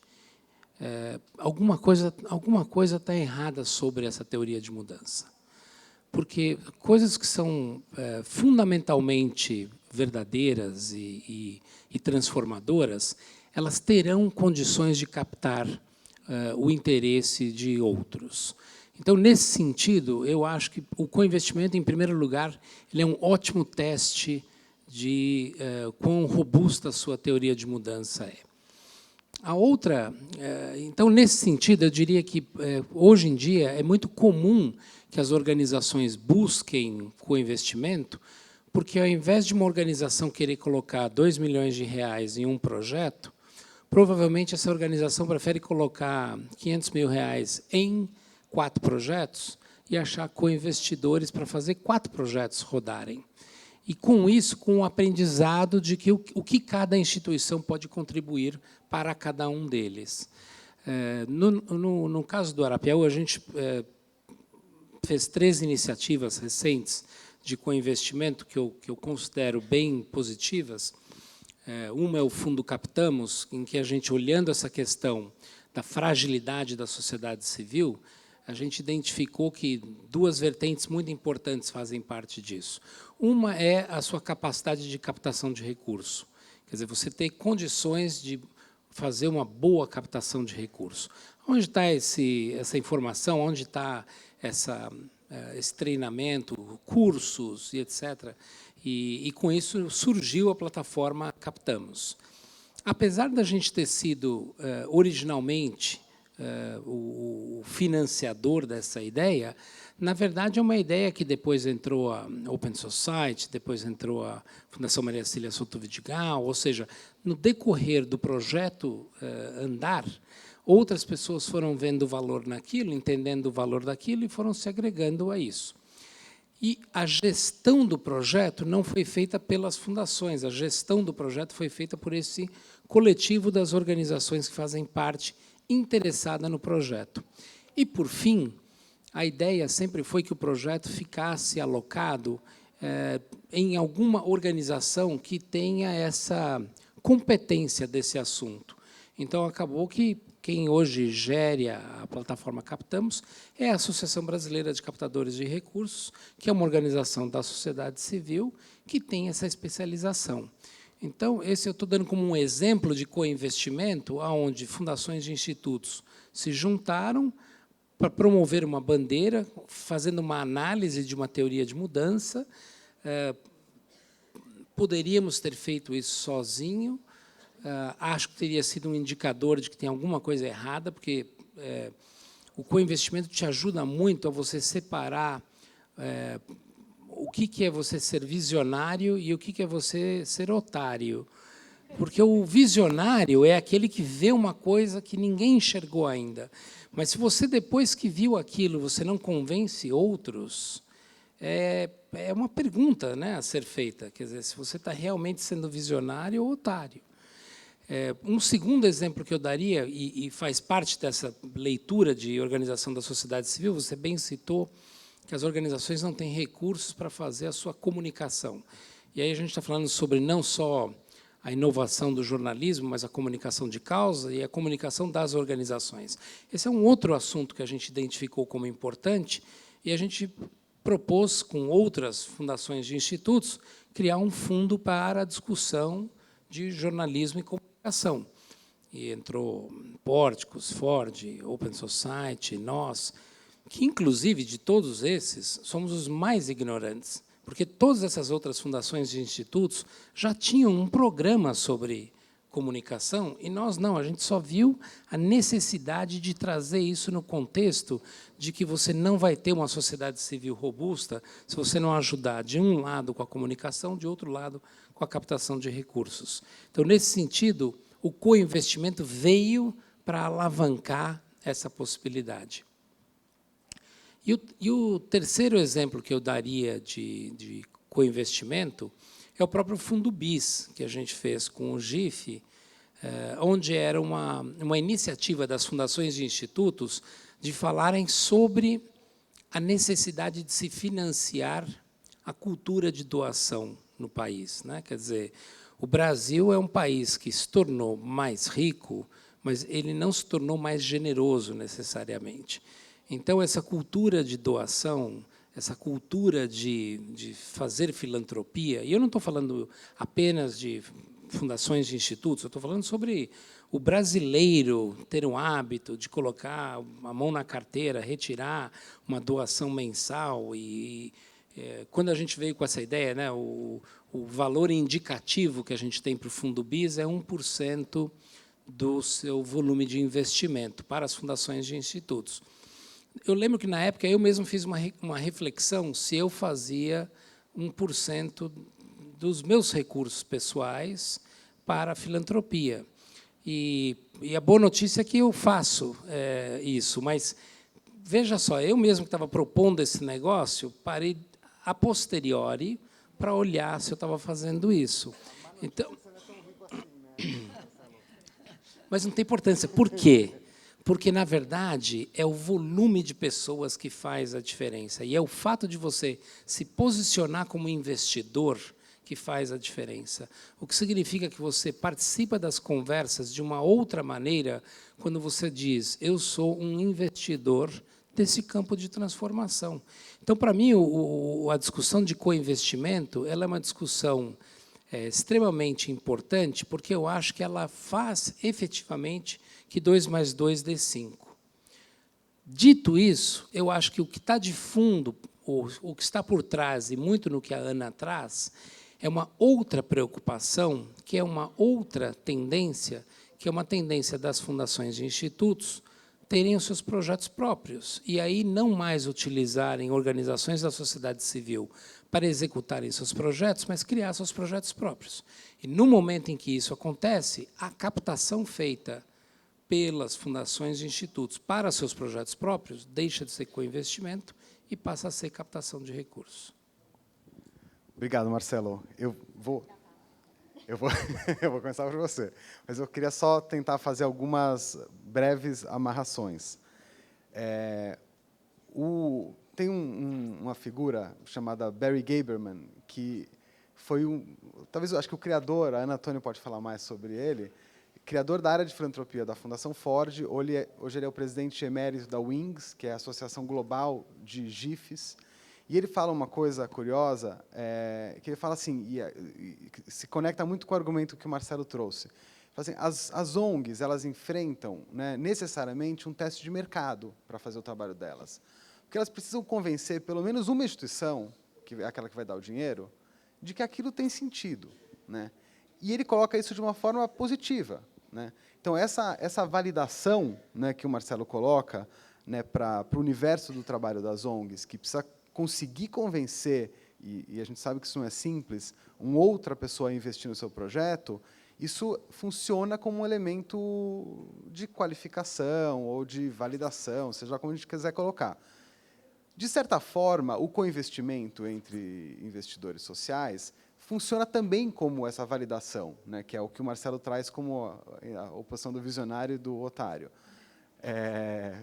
alguma coisa está errada sobre essa teoria de mudança. Porque coisas que são fundamentalmente verdadeiras e transformadoras, elas terão condições de captar o interesse de outros. Então, nesse sentido, eu acho que o coinvestimento, em primeiro lugar, ele é um ótimo teste de quão robusta a sua teoria de mudança é. A outra, então, nesse sentido, eu diria que, hoje em dia, é muito comum que as organizações busquem coinvestimento, porque, ao invés de uma organização querer colocar 2 milhões de reais em um projeto, provavelmente essa organização prefere colocar 500 mil reais em 4 projetos e achar coinvestidores para fazer 4 projetos rodarem. E, com isso, com o aprendizado de que o que cada instituição pode contribuir para cada um deles. No caso do Arapiaú, a gente fez 3 iniciativas recentes de coinvestimento que eu considero bem positivas. Uma é o Fundo Captamos, em que a gente, olhando essa questão da fragilidade da sociedade civil, a gente identificou que 2 vertentes muito importantes fazem parte disso. Uma é a sua capacidade de captação de recurso. Quer dizer, você ter condições de fazer uma boa captação de recurso. Onde está essa informação? Onde está esse treinamento, cursos e etc.? E, com isso, surgiu a plataforma Captamos. Apesar da gente ter sido, originalmente, o financiador dessa ideia, na verdade, é uma ideia que depois entrou a Open Society, depois entrou a Fundação Maria Cília Soto Vidigal, ou seja, no decorrer do projeto andar, outras pessoas foram vendo o valor naquilo, entendendo o valor daquilo e foram se agregando a isso. E a gestão do projeto não foi feita pelas fundações, a gestão do projeto foi feita por esse coletivo das organizações que fazem parte interessada no projeto. E, por fim, a ideia sempre foi que o projeto ficasse alocado em alguma organização que tenha essa competência desse assunto. Então, acabou que quem hoje gere a plataforma Captamos é a Associação Brasileira de Captadores de Recursos, que é uma organização da sociedade civil que tem essa especialização. Então, esse eu estou dando como um exemplo de co-investimento, onde fundações de institutos se juntaram para promover uma bandeira, fazendo uma análise de uma teoria de mudança. Poderíamos ter feito isso sozinho. Acho que teria sido um indicador de que tem alguma coisa errada, porque o co-investimento te ajuda muito a você separar o que é você ser visionário e o que é você ser otário. Porque o visionário é aquele que vê uma coisa que ninguém enxergou ainda. Mas se você, depois que viu aquilo, você não convence outros, é uma pergunta, né, a ser feita. Quer dizer, se você está realmente sendo visionário ou otário. Um segundo exemplo que eu daria, e faz parte dessa leitura de organização da sociedade civil, você bem citou que as organizações não têm recursos para fazer a sua comunicação. E aí a gente está falando sobre não só a inovação do jornalismo, mas a comunicação de causa e a comunicação das organizações. Esse é um outro assunto que a gente identificou como importante e a gente propôs, com outras fundações de institutos, criar um fundo para a discussão de jornalismo e comunicação. E entrou Pórticos, Ford, Open Society, nós, que, inclusive, de todos esses, somos os mais ignorantes, porque todas essas outras fundações de institutos já tinham um programa sobre comunicação, e nós não, a gente só viu a necessidade de trazer isso no contexto de que você não vai ter uma sociedade civil robusta se você não ajudar, de um lado, com a comunicação, de outro lado, com a captação de recursos. Então, nesse sentido, o co-investimento veio para alavancar essa possibilidade. E o terceiro exemplo que eu daria de co-investimento é o próprio Fundo BIS, que a gente fez com o GIF, onde era uma iniciativa das fundações de institutos de falarem sobre a necessidade de se financiar a cultura de doação no país, né? Quer dizer, o Brasil é um país que se tornou mais rico, mas ele não se tornou mais generoso necessariamente. Então, essa cultura de doação, essa cultura de fazer filantropia, e eu não estou falando apenas de fundações de institutos, eu estou falando sobre o brasileiro ter um hábito de colocar a mão na carteira, retirar uma doação mensal. E quando a gente veio com essa ideia, né, o valor indicativo que a gente tem para o Fundo BIS é 1% do seu volume de investimento para as fundações de institutos. Eu lembro que, na época, eu mesmo fiz uma reflexão se eu fazia 1% dos meus recursos pessoais para a filantropia. E a boa notícia é que eu faço isso, mas, veja só, eu mesmo que estava propondo esse negócio, parei a posteriori para olhar se eu estava fazendo isso. Então, mas não tem importância. Por quê? Porque, na verdade, é o volume de pessoas que faz a diferença. E é o fato de você se posicionar como investidor que faz a diferença. O que significa que você participa das conversas de uma outra maneira quando você diz, eu sou um investidor desse campo de transformação. Então, para mim, a discussão de co-investimento ela é uma discussão extremamente importante, porque eu acho que ela faz, efetivamente, que 2 mais 2 dê 5. Dito isso, eu acho que o que está de fundo, o que está por trás, e muito no que a Ana traz, é uma outra preocupação, que é uma outra tendência, que é uma tendência das fundações de institutos terem os seus projetos próprios, e aí não mais utilizarem organizações da sociedade civil para executarem seus projetos, mas criar seus projetos próprios. E, no momento em que isso acontece, a captação feita pelas fundações e institutos para seus projetos próprios deixa de ser co-investimento e passa a ser captação de recursos. Obrigado, Marcelo. Eu vou começar por você, mas eu queria só tentar fazer algumas breves amarrações. Tem uma figura chamada Barry Gaberman, que foi talvez, acho que o criador, a Ana Antônio pode falar mais sobre ele, criador da área de filantropia da Fundação Ford. Hoje ele é o presidente emérito da WINGS, que é a Associação Global de GIFs. E ele fala uma coisa curiosa, que ele fala assim, e se conecta muito com o argumento que o Marcelo trouxe. Ele fala assim, as ONGs, elas enfrentam, né, necessariamente um teste de mercado para fazer o trabalho delas. Porque elas precisam convencer pelo menos uma instituição, que é aquela que vai dar o dinheiro, de que aquilo tem sentido, né? E ele coloca isso de uma forma positiva, né? Então, essa validação, né, que o Marcelo coloca, né, para o universo do trabalho das ONGs, que precisa conseguir convencer, e a gente sabe que isso não é simples, uma outra pessoa a investir no seu projeto, isso funciona como um elemento de qualificação ou de validação, seja como a gente quiser colocar. De certa forma, o coinvestimento entre investidores sociais funciona também como essa validação, né, que é o que o Marcelo traz como a oposição do visionário e do otário,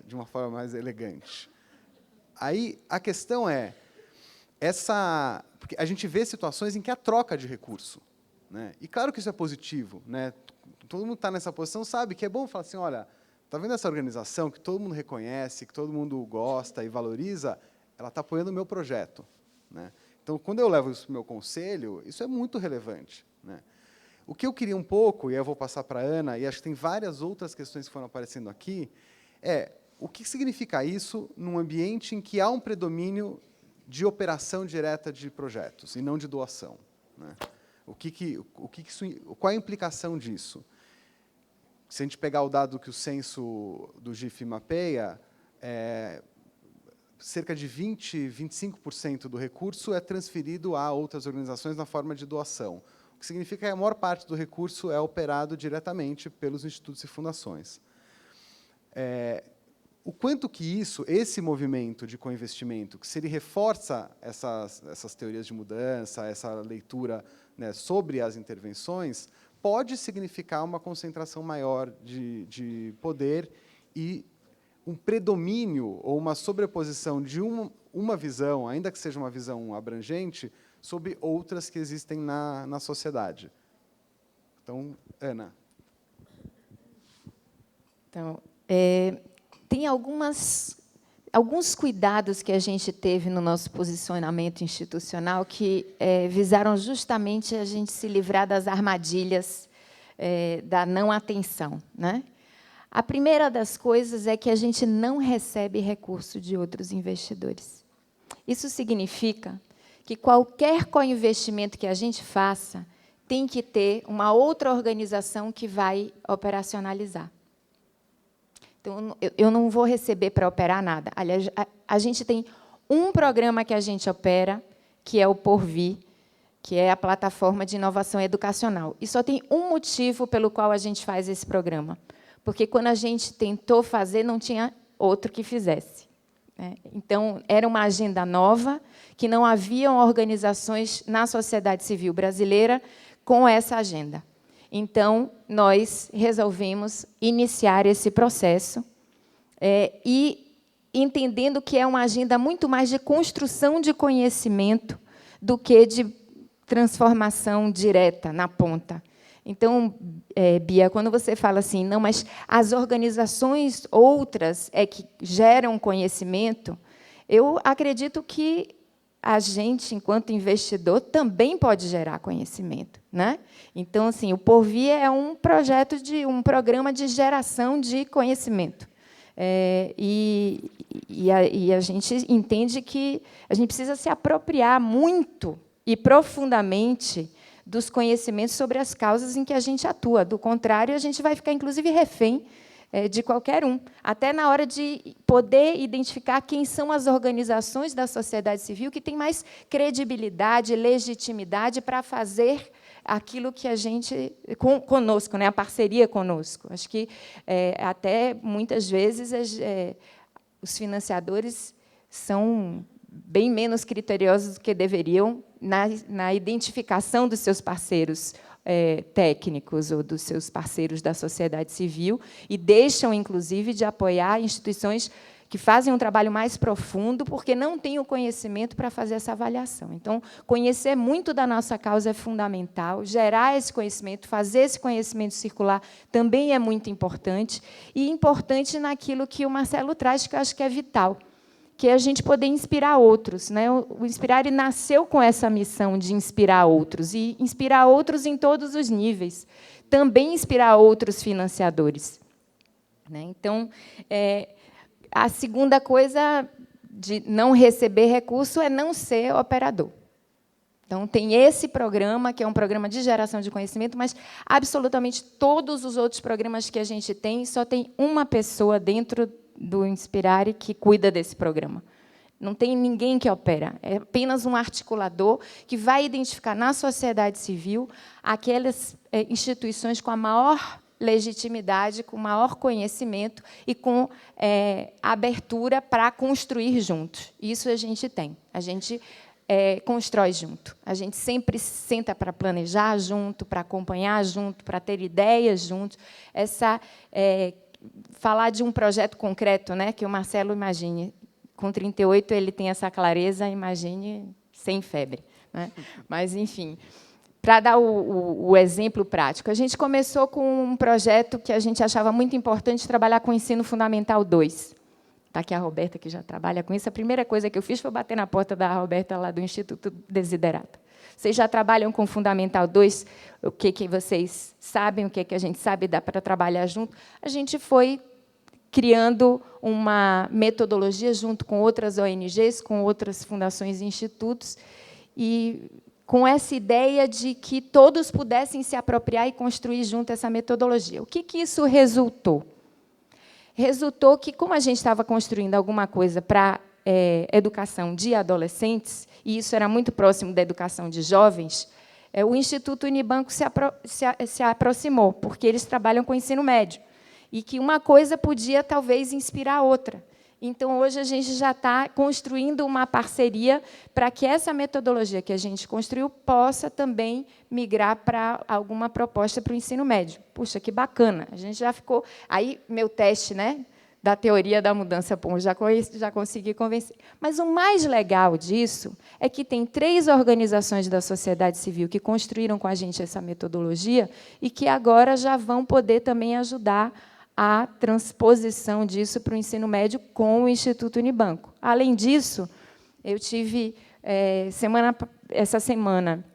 de uma forma mais elegante. Aí a questão porque a gente vê situações em que há troca de recurso, né? E claro que isso é positivo, né? Todo mundo está nessa posição sabe que é bom falar assim, olha, está vendo essa organização que todo mundo reconhece, que todo mundo gosta e valoriza, ela está apoiando o meu projeto, né? Então, quando eu levo isso para o meu conselho, isso é muito relevante, né? O que eu queria um pouco, e eu vou passar para a Ana, e acho que tem várias outras questões que foram aparecendo aqui, o que significa isso num ambiente em que há um predomínio de operação direta de projetos, e não de doação, né? Qual é a implicação disso? Se a gente pegar o dado que o censo do GIF mapeia, cerca de 25% do recurso é transferido a outras organizações na forma de doação, o que significa que a maior parte do recurso é operado diretamente pelos institutos e fundações. O quanto que esse movimento de coinvestimento, que se ele reforça essas teorias de mudança, essa leitura, né, sobre as intervenções, pode significar uma concentração maior de poder e um predomínio ou uma sobreposição de uma visão, ainda que seja uma visão abrangente, sobre outras que existem na sociedade. Então, Ana. Então, tem alguns cuidados que a gente teve no nosso posicionamento institucional que visaram justamente a gente se livrar das armadilhas da não atenção, né? A primeira das coisas é que a gente não recebe recurso de outros investidores. Isso significa que qualquer coinvestimento que a gente faça tem que ter uma outra organização que vai operacionalizar. Então, eu não vou receber para operar nada. Aliás, a gente tem um programa que a gente opera, que é o Porvir, que é a plataforma de inovação educacional. E só tem um motivo pelo qual a gente faz esse programa. Porque, quando a gente tentou fazer, não tinha outro que fizesse, né? Então, era uma agenda nova, que não haviam organizações na sociedade civil brasileira com essa agenda. Então, nós resolvemos iniciar esse processo, e entendendo que é uma agenda muito mais de construção de conhecimento do que de transformação direta na ponta. Então, Bia, quando você fala assim, não, mas as organizações outras que geram conhecimento, eu acredito que a gente, enquanto investidor, também pode gerar conhecimento, né? Então, assim, o Porvir é um programa de geração de conhecimento. E a gente entende que a gente precisa se apropriar muito e profundamente dos conhecimentos sobre as causas em que a gente atua. Do contrário, a gente vai ficar, inclusive, refém de qualquer um, até na hora de poder identificar quem são as organizações da sociedade civil que têm mais credibilidade, legitimidade para fazer aquilo que a gente conosco, né, a parceria conosco. Acho que até muitas vezes os financiadores são bem menos criteriosos do que deveriam na identificação dos seus parceiros técnicos ou dos seus parceiros da sociedade civil, e deixam, inclusive, de apoiar instituições que fazem um trabalho mais profundo, porque não têm o conhecimento para fazer essa avaliação. Então, conhecer muito da nossa causa é fundamental, gerar esse conhecimento, fazer esse conhecimento circular também é muito importante, e importante naquilo que o Marcelo traz, que eu acho que é vital, que é a gente poder inspirar outros, né? O Inspirare nasceu com essa missão de inspirar outros, e inspirar outros em todos os níveis, também inspirar outros financiadores, né? Então, a segunda coisa de não receber recurso é não ser operador. Então, tem esse programa, que é um programa de geração de conhecimento, mas absolutamente todos os outros programas que a gente tem, só tem uma pessoa dentro do Inspirare que cuida desse programa. Não tem ninguém que opera, é apenas um articulador que vai identificar na sociedade civil aquelas instituições com a maior legitimidade, com maior conhecimento e com abertura para construir juntos. Isso a gente tem. A gente constrói junto. A gente sempre senta para planejar junto, para acompanhar junto, para ter ideias juntos. Falar de um projeto concreto, né, que o Marcelo imagine. Com 38, ele tem essa clareza, imagine sem febre, né? Mas, enfim, para dar o exemplo prático, a gente começou com um projeto que a gente achava muito importante, trabalhar com o Ensino Fundamental 2. Está aqui a Roberta, que já trabalha com isso. A primeira coisa que eu fiz foi bater na porta da Roberta, lá do Instituto Desiderata. Vocês já trabalham com Fundamental 2? O que vocês sabem, o que a gente sabe, dá para trabalhar junto? A gente foi criando uma metodologia junto com outras ONGs, com outras fundações e institutos, e com essa ideia de que todos pudessem se apropriar e construir junto essa metodologia. O que isso resultou? Resultou que, como a gente estava construindo alguma coisa para educação de adolescentes, e isso era muito próximo da educação de jovens, o Instituto Unibanco se aproximou, porque eles trabalham com ensino médio, e que uma coisa podia, talvez, inspirar a outra. Então, hoje, a gente já está construindo uma parceria para que essa metodologia que a gente construiu possa também migrar para alguma proposta para o ensino médio. Puxa, que bacana! A gente já ficou... Aí, meu teste, né, da teoria da mudança, bom, já consegui convencer. Mas o mais legal disso é que tem 3 organizações da sociedade civil que construíram com a gente essa metodologia e que agora já vão poder também ajudar a transposição disso para o ensino médio com o Instituto Unibanco. Além disso, eu tive, essa semana,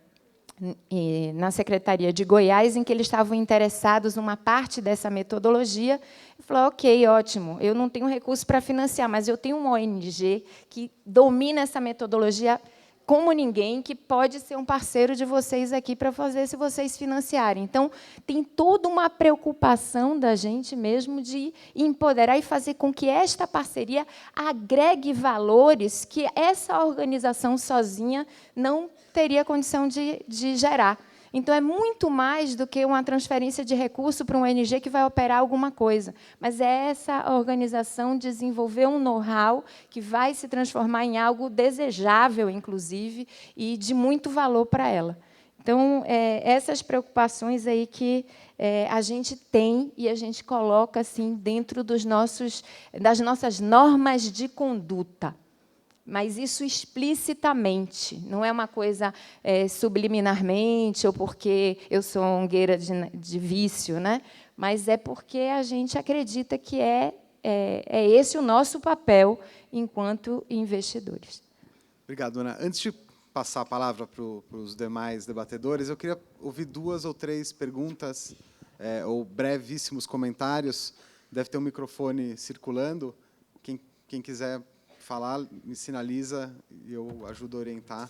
na Secretaria de Goiás, em que eles estavam interessados numa parte dessa metodologia. Eu falei, ok, ótimo, eu não tenho recurso para financiar, mas eu tenho uma ONG que domina essa metodologia como ninguém, que pode ser um parceiro de vocês aqui para fazer, se vocês financiarem. Então, tem toda uma preocupação da gente mesmo de empoderar e fazer com que esta parceria agregue valores que essa organização sozinha não teria condição de gerar. Então, é muito mais do que uma transferência de recurso para uma ONG que vai operar alguma coisa, mas é essa organização desenvolver um know-how que vai se transformar em algo desejável, inclusive, e de muito valor para ela. Então, essas preocupações aí que a gente tem e a gente coloca assim dentro das nossas normas de conduta. Mas isso explicitamente, não é uma coisa subliminarmente ou porque eu sou ongueira de vício, né? Mas é porque a gente acredita que é esse o nosso papel enquanto investidores. Obrigado, Ana. Antes de passar a palavra para os demais debatedores, eu queria ouvir 2 ou 3 perguntas ou brevíssimos comentários. Deve ter um microfone circulando. Quem quiser falar, me sinaliza e eu ajudo a orientar.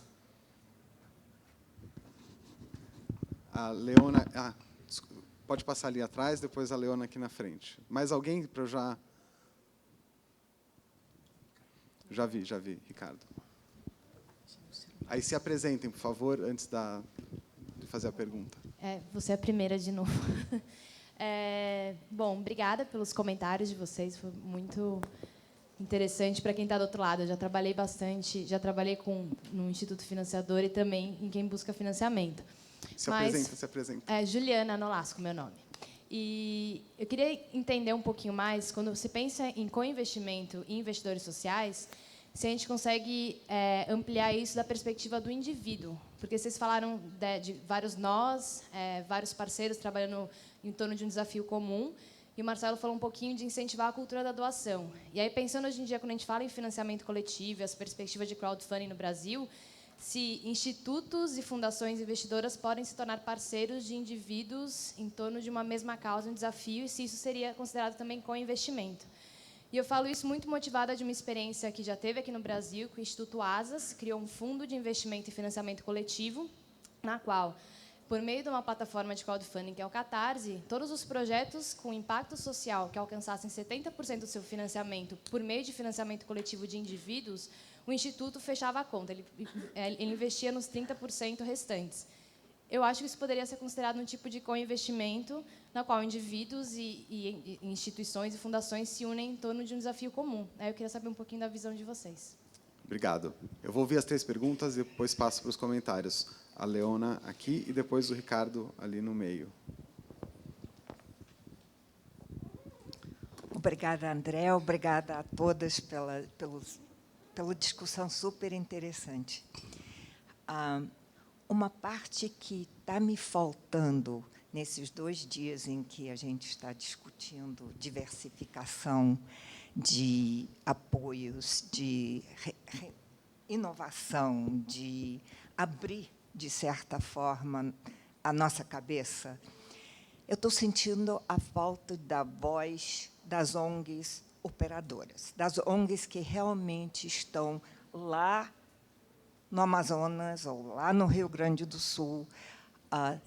A Leona... pode passar ali atrás, depois a Leona aqui na frente. Mais alguém para eu já... Já vi, Ricardo. Aí se apresentem, por favor, antes de fazer a pergunta. Você é a primeira de novo. Bom, obrigada pelos comentários de vocês, foi muito interessante para quem está do outro lado. Eu já trabalhei bastante, já trabalhei no Instituto Financiador e também em quem busca financiamento. Se apresenta. É Juliana Nolasco, meu nome. E eu queria entender um pouquinho mais, quando você pensa em co-investimento e investidores sociais, se a gente consegue ampliar isso da perspectiva do indivíduo. Porque vocês falaram de vários nós, vários parceiros trabalhando em torno de um desafio comum, e o Marcelo falou um pouquinho de incentivar a cultura da doação. E aí, pensando hoje em dia, quando a gente fala em financiamento coletivo e as perspectivas de crowdfunding no Brasil, se institutos e fundações investidoras podem se tornar parceiros de indivíduos em torno de uma mesma causa, um desafio, e se isso seria considerado também co-investimento. E eu falo isso muito motivada de uma experiência que já teve aqui no Brasil, que o Instituto Asas criou um fundo de investimento e financiamento coletivo, na qual, por meio de uma plataforma de crowdfunding, que é o Catarse, todos os projetos com impacto social que alcançassem 70% do seu financiamento por meio de financiamento coletivo de indivíduos, o Instituto fechava a conta, ele investia nos 30% restantes. Eu acho que isso poderia ser considerado um tipo de co-investimento, na qual indivíduos e instituições e fundações se unem em torno de um desafio comum. Eu queria saber um pouquinho da visão de vocês. Obrigado. Eu vou ouvir as 3 perguntas e depois passo para os comentários. A Leona aqui e depois o Ricardo ali no meio. Obrigada, André. Obrigada a todas pela discussão super interessante. Uma parte que está me faltando nesses 2 dias em que a gente está discutindo diversificação de apoios, de inovação, de abrir, de certa forma, a nossa cabeça, eu estou sentindo a falta da voz das ONGs operadoras, das ONGs que realmente estão lá no Amazonas ou lá no Rio Grande do Sul,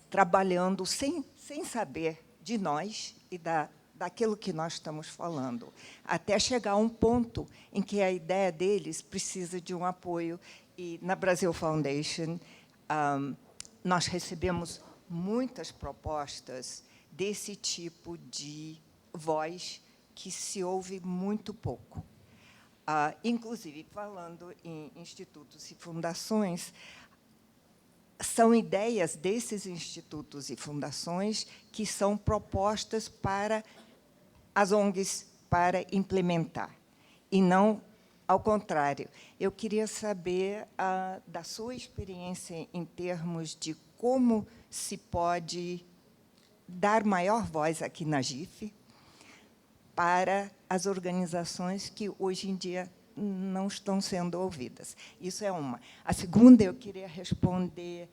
trabalhando sem saber de nós e daquilo que nós estamos falando, até chegar a um ponto em que a ideia deles precisa de um apoio. E, na Brasil Foundation, nós recebemos muitas propostas desse tipo de voz que se ouve muito pouco. Inclusive, falando em institutos e fundações, são ideias desses institutos e fundações que são propostas para as ONGs para implementar, e não ao contrário. Eu queria saber da sua experiência em termos de como se pode dar maior voz aqui na GIF para as organizações que, hoje em dia, não estão sendo ouvidas. Isso é uma. A segunda, eu queria responder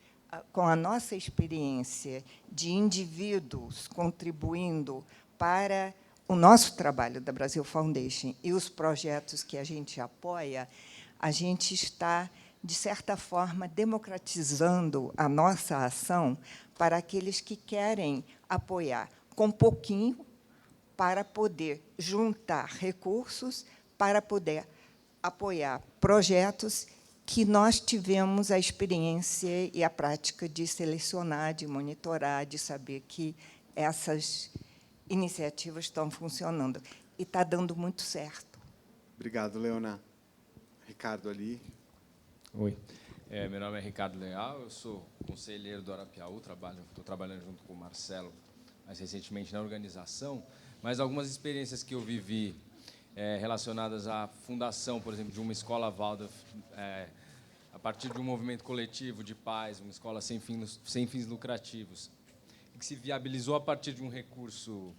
com a nossa experiência de indivíduos contribuindo para o nosso trabalho da Brasil Foundation e os projetos que a gente apoia. A gente está, de certa forma, democratizando a nossa ação para aqueles que querem apoiar com pouquinho, para poder juntar recursos, para poder apoiar projetos que nós tivemos a experiência e a prática de selecionar, de monitorar, de saber que essas iniciativas estão funcionando. E está dando muito certo. Obrigado, Leona. Ricardo, ali. Oi. Meu nome é Ricardo Leal, eu sou conselheiro do Arapiaú, estou trabalhando junto com o Marcelo, mais recentemente na organização, mas algumas experiências que eu vivi relacionadas à fundação, por exemplo, de uma escola Waldorf, a partir de um movimento coletivo de pais, uma escola sem fins lucrativos, que se viabilizou a partir de um recurso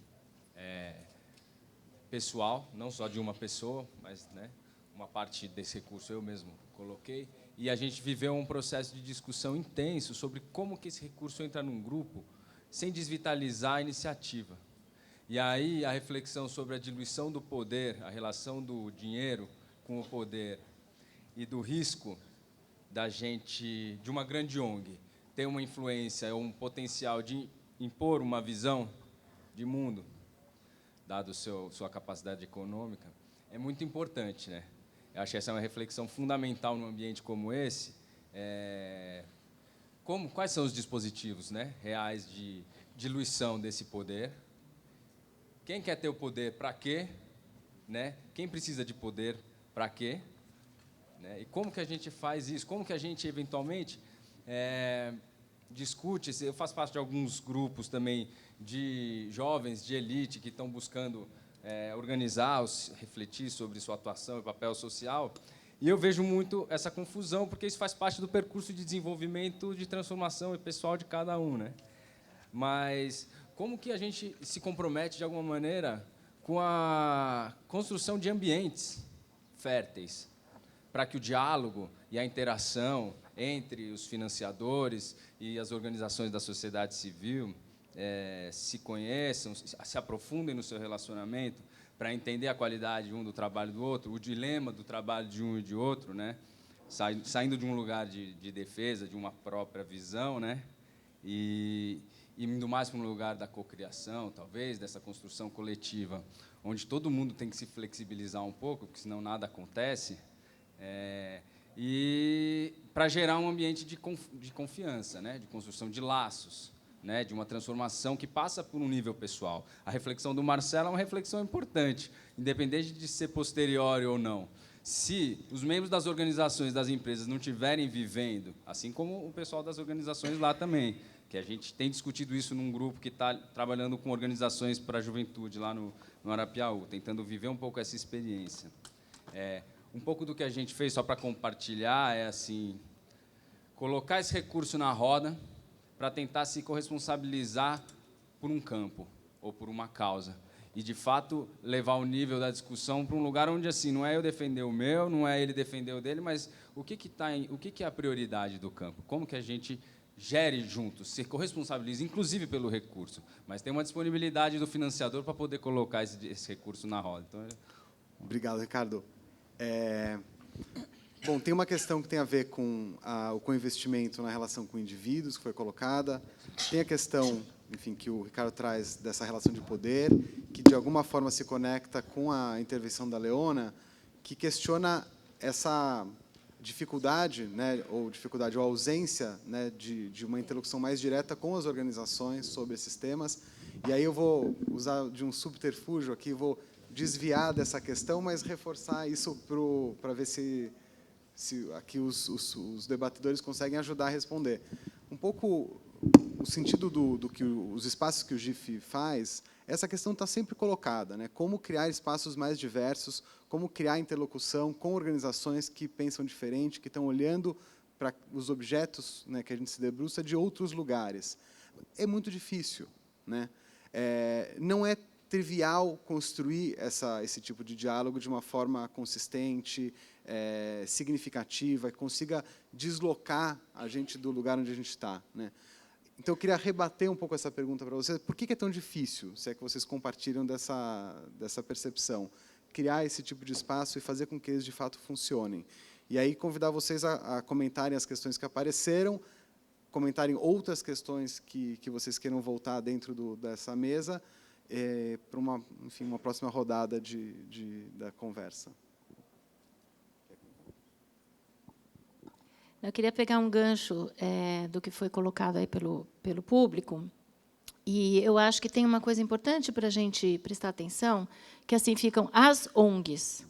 pessoal, não só de uma pessoa, mas, né, uma parte desse recurso eu mesmo coloquei, e a gente viveu um processo de discussão intenso sobre como que esse recurso entra num grupo sem desvitalizar a iniciativa. E aí a reflexão sobre a diluição do poder, a relação do dinheiro com o poder e do risco da gente, de uma grande ONG, ter uma influência, um potencial de impor uma visão de mundo, dado sua capacidade econômica, é muito importante, né? Eu acho que essa é uma reflexão fundamental num ambiente como esse. Quais são os dispositivos, né, reais de diluição desse poder? Quem quer ter o poder para quê? né? Quem precisa de poder, para quê? Né? E como que a gente faz isso? Como que a gente, eventualmente, discute? Eu faço parte de alguns grupos também de jovens de elite que estão buscando organizar, refletir sobre sua atuação e papel social, e eu vejo muito essa confusão, porque isso faz parte do percurso de desenvolvimento, de transformação pessoal de cada um, né? Mas como que a gente se compromete, de alguma maneira, com a construção de ambientes férteis, para que o diálogo e a interação entre os financiadores e as organizações da sociedade civil se conheçam, se aprofundem no seu relacionamento, para entender a qualidade um do trabalho do outro, o dilema do trabalho de um e de outro, né? Saindo de um lugar de defesa, de uma própria visão, né? E indo mais para um lugar da cocriação, talvez, dessa construção coletiva, onde todo mundo tem que se flexibilizar um pouco, porque senão nada acontece, e para gerar um ambiente de confiança, né? De construção de laços, né, de uma transformação que passa por um nível pessoal. A reflexão do Marcelo é uma reflexão importante, independente de ser posterior ou não. Se os membros das organizações, das empresas, não estiverem vivendo, assim como o pessoal das organizações lá também, que a gente tem discutido isso num grupo que está trabalhando com organizações para a juventude lá no Arapiaú, tentando viver um pouco essa experiência. Um pouco do que a gente fez, só para compartilhar, é assim, colocar esse recurso na roda, para tentar se corresponsabilizar por um campo ou por uma causa. E, de fato, levar o nível da discussão para um lugar onde, assim, não é eu defender o meu, não é ele defender o dele, mas o que é a prioridade do campo? Como que a gente gere juntos, se corresponsabiliza, inclusive pelo recurso, mas tem uma disponibilidade do financiador para poder colocar esse recurso na roda. Então, Obrigado, Ricardo. Bom, tem uma questão que tem a ver com o co-investimento na relação com indivíduos, que foi colocada. Tem a questão, enfim, que o Ricardo traz dessa relação de poder, que, de alguma forma, se conecta com a intervenção da Leona, que questiona essa dificuldade, né, ou ausência, né, de uma interlocução mais direta com as organizações sobre esses temas. E aí eu vou usar de um subterfúgio aqui, vou desviar dessa questão, mas reforçar isso para ver se aqui os debatedores conseguem ajudar a responder. Um pouco o sentido do que os espaços que o GIF faz, essa questão está sempre colocada, né? Como criar espaços mais diversos, como criar interlocução com organizações que pensam diferente, que estão olhando para os objetos, né, que a gente se debruça de outros lugares. É muito difícil, né? Não é trivial construir esse tipo de diálogo de uma forma consistente, significativa, que consiga deslocar a gente do lugar onde a gente está, né? Então, eu queria rebater um pouco essa pergunta para vocês. Por que é tão difícil, se é que vocês compartilham dessa percepção, criar esse tipo de espaço e fazer com que eles, de fato, funcionem? E aí, convidar vocês a comentarem as questões que apareceram, comentarem outras questões que vocês queiram voltar dentro dessa mesa, para uma próxima rodada da conversa. Eu queria pegar um gancho do que foi colocado aí pelo público, e eu acho que tem uma coisa importante para a gente prestar atenção, que assim ficam as ONGs.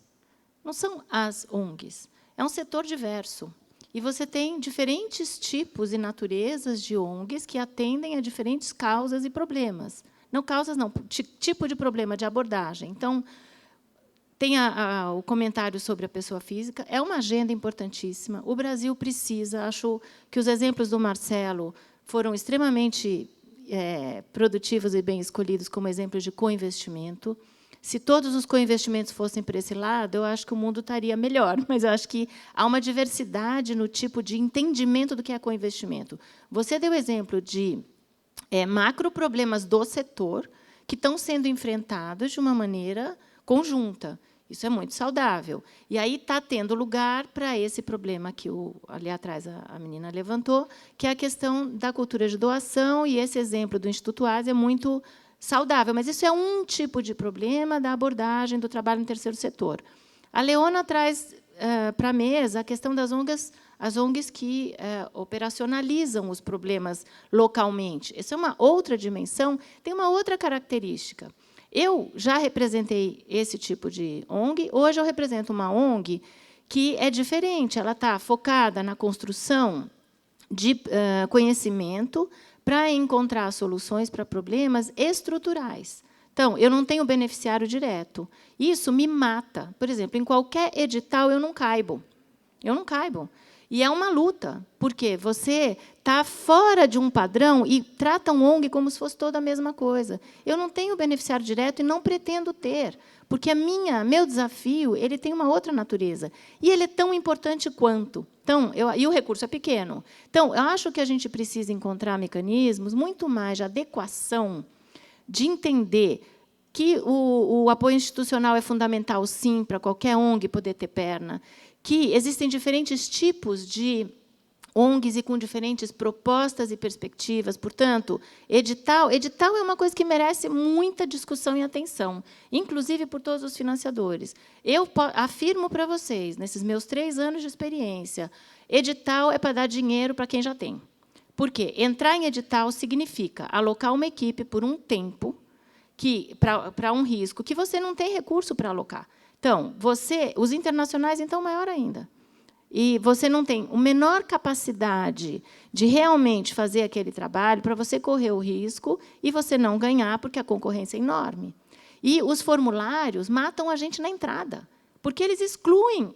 Não são as ONGs, é um setor diverso. E você tem diferentes tipos e naturezas de ONGs que atendem a diferentes causas e problemas. Não causas, não, tipo de problema, de abordagem. Então, tem o comentário sobre a pessoa física, é uma agenda importantíssima. O Brasil precisa, acho que os exemplos do Marcelo foram extremamente produtivos e bem escolhidos como exemplos de co-investimento. Se todos os co-investimentos fossem para esse lado, eu acho que o mundo estaria melhor, mas eu acho que há uma diversidade no tipo de entendimento do que é co-investimento. Você deu exemplo de macro problemas do setor que estão sendo enfrentados de uma maneira conjunta. Isso é muito saudável. E aí está tendo lugar para esse problema que ali atrás a menina levantou, que é a questão da cultura de doação, e esse exemplo do Instituto Ásia é muito saudável. Mas isso é um tipo de problema da abordagem do trabalho no terceiro setor. A Leona traz para a mesa a questão das ONGs, as ONGs que operacionalizam os problemas localmente. Essa é uma outra dimensão, tem uma outra característica. eu já representei esse tipo de ONG, hoje eu represento uma ONG que é diferente, ela está focada na construção de conhecimento para encontrar soluções para problemas estruturais. Então, eu não tenho beneficiário direto. Isso me mata. Por exemplo, em qualquer edital eu não caibo. Eu não caibo. E é uma luta, porque você está fora de um padrão e trata um ONG como se fosse toda a mesma coisa. Eu não tenho beneficiário direto e não pretendo ter, porque meu desafio ele tem uma outra natureza. E ele é tão importante quanto. Então, e o recurso é pequeno. Então, eu acho que a gente precisa encontrar mecanismos muito mais de adequação, de entender que o apoio institucional é fundamental, sim, para qualquer ONG poder ter perna, que existem diferentes tipos de ONGs e com diferentes propostas e perspectivas. Portanto, edital é uma coisa que merece muita discussão e atenção, inclusive por todos os financiadores. Eu afirmo para vocês, nesses meus 3 anos de experiência, edital é para dar dinheiro para quem já tem. Por quê? Entrar em edital significa alocar uma equipe por um tempo para um risco que você não tem recurso para alocar. Então, os internacionais, então, maior ainda. E você não tem a menor capacidade de realmente fazer aquele trabalho para você correr o risco e você não ganhar, porque a concorrência é enorme. E os formulários matam a gente na entrada, porque eles excluem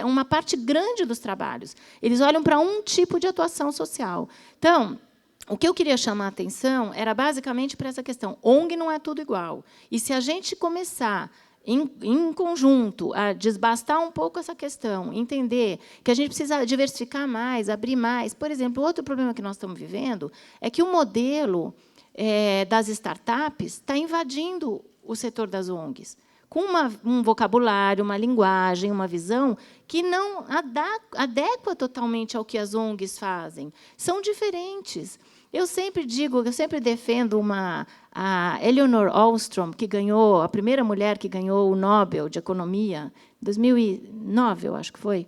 uma parte grande dos trabalhos. Eles olham para um tipo de atuação social. Então, o que eu queria chamar a atenção era, basicamente, para essa questão. ONG não é tudo igual. E, se a gente começar em conjunto, a desbastar um pouco essa questão, entender que a gente precisa diversificar mais, abrir mais. Por exemplo, outro problema que nós estamos vivendo é que o modelo das startups está invadindo o setor das ONGs, com um vocabulário, uma linguagem, uma visão que não adequa totalmente ao que as ONGs fazem. São diferentes. Eu sempre defendo a Eleanor Ostrom, que ganhou, a primeira mulher que ganhou o Nobel de Economia, em 2009, eu acho que foi.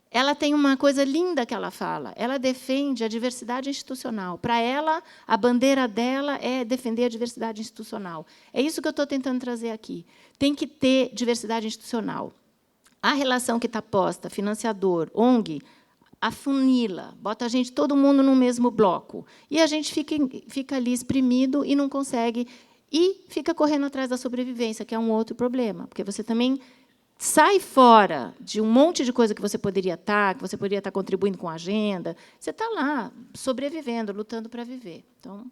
Ela tem uma coisa linda que ela fala. Ela defende a diversidade institucional. Para ela, a bandeira dela é defender a diversidade institucional. É isso que eu estou tentando trazer aqui. Tem que ter diversidade institucional. A relação que está posta, financiador, ONG, afunila, bota a gente, todo mundo, no mesmo bloco. E a gente fica ali exprimido e não consegue, e fica correndo atrás da sobrevivência, que é um outro problema, porque você também sai fora de um monte de coisa que você poderia estar contribuindo com a agenda, você está lá, sobrevivendo, lutando para viver. Então,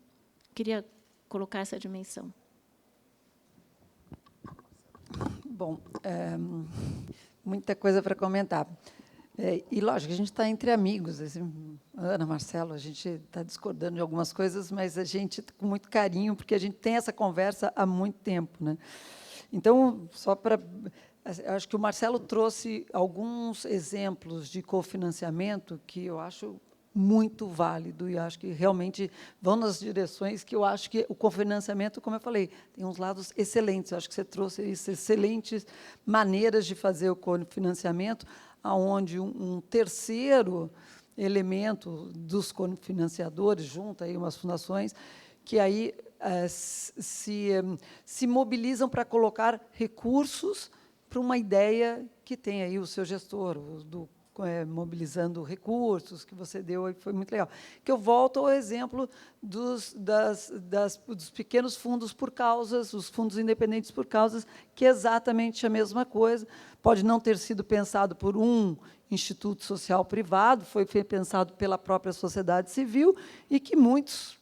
queria colocar essa dimensão. Bom, muita coisa para comentar. E, lógico, a gente está entre amigos. Ana, Marcelo, a gente está discordando de algumas coisas, mas a gente, com muito carinho, porque a gente tem essa conversa há muito tempo, né? Então, só para... Acho que o Marcelo trouxe alguns exemplos de cofinanciamento que eu acho muito válido e acho que realmente vão nas direções que eu acho que o cofinanciamento, como eu falei, tem uns lados excelentes. Eu acho que você trouxe excelentes maneiras de fazer o cofinanciamento, onde um terceiro elemento dos cofinanciadores, junto aí umas fundações, que aí se mobilizam para colocar recursos para uma ideia que tem aí o seu gestor, mobilizando recursos, que você deu, foi muito legal. Que eu volto ao exemplo dos pequenos fundos por causas, os fundos independentes por causas, que é exatamente a mesma coisa. Pode não ter sido pensado por um instituto social privado, foi pensado pela própria sociedade civil, e que muitos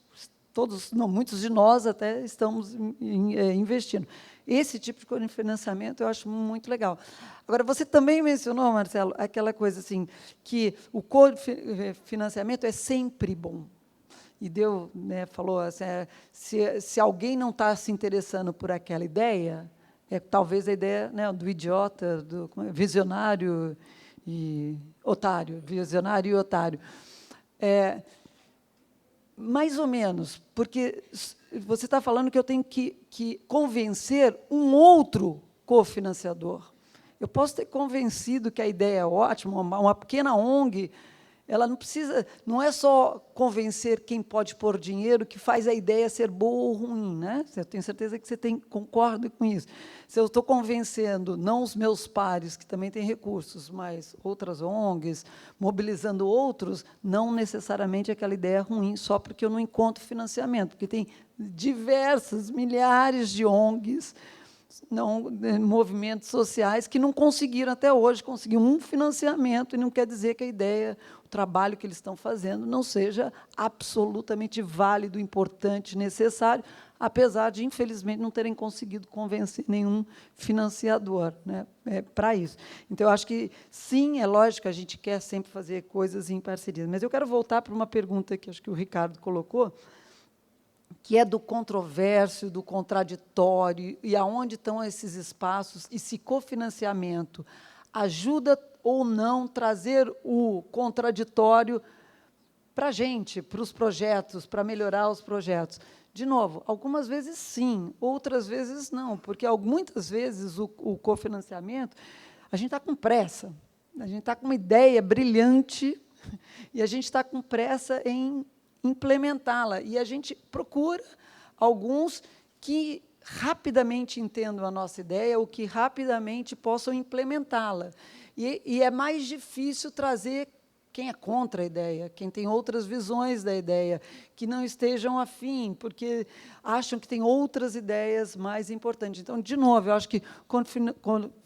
de nós até estamos investindo. Esse tipo de cofinanciamento eu acho muito legal. Agora, você também mencionou, Marcelo, aquela coisa assim, que o cofinanciamento é sempre bom. E falou assim, se alguém não está se interessando por aquela ideia, talvez a ideia, né, do idiota, do visionário e otário, mais ou menos, porque você está falando que eu tenho que convencer um outro cofinanciador. Eu posso ter convencido que a ideia é ótima, uma pequena ONG ela não precisa, não é só convencer quem pode pôr dinheiro que faz a ideia ser boa ou ruim, né? Eu tenho certeza que você concorda com isso. Se eu estou convencendo não os meus pares, que também têm recursos, mas outras ONGs, mobilizando outros, não necessariamente aquela ideia é ruim, só porque eu não encontro financiamento, porque tem diversas, milhares de ONGs, movimentos sociais que não conseguiram até hoje conseguir um financiamento, e não quer dizer que a ideia, o trabalho que eles estão fazendo não seja absolutamente válido, importante, necessário, apesar de, infelizmente, não terem conseguido convencer nenhum financiador, né, para isso. Então, eu acho que, sim, é lógico, a gente quer sempre fazer coisas em parceria. Mas eu quero voltar para uma pergunta que acho que o Ricardo colocou, que é do controverso, do contraditório, e aonde estão esses espaços, e se cofinanciamento ajuda ou não trazer o contraditório para a gente, para os projetos, para melhorar os projetos. De novo, algumas vezes sim, outras vezes não, porque muitas vezes o cofinanciamento, a gente está com pressa, a gente está com uma ideia brilhante e a gente está com pressa em implementá-la. E a gente procura alguns que rapidamente entendam a nossa ideia ou que rapidamente possam implementá-la. E é mais difícil trazer quem é contra a ideia, quem tem outras visões da ideia, que não estejam afim, porque acham que tem outras ideias mais importantes. Então, de novo, eu acho que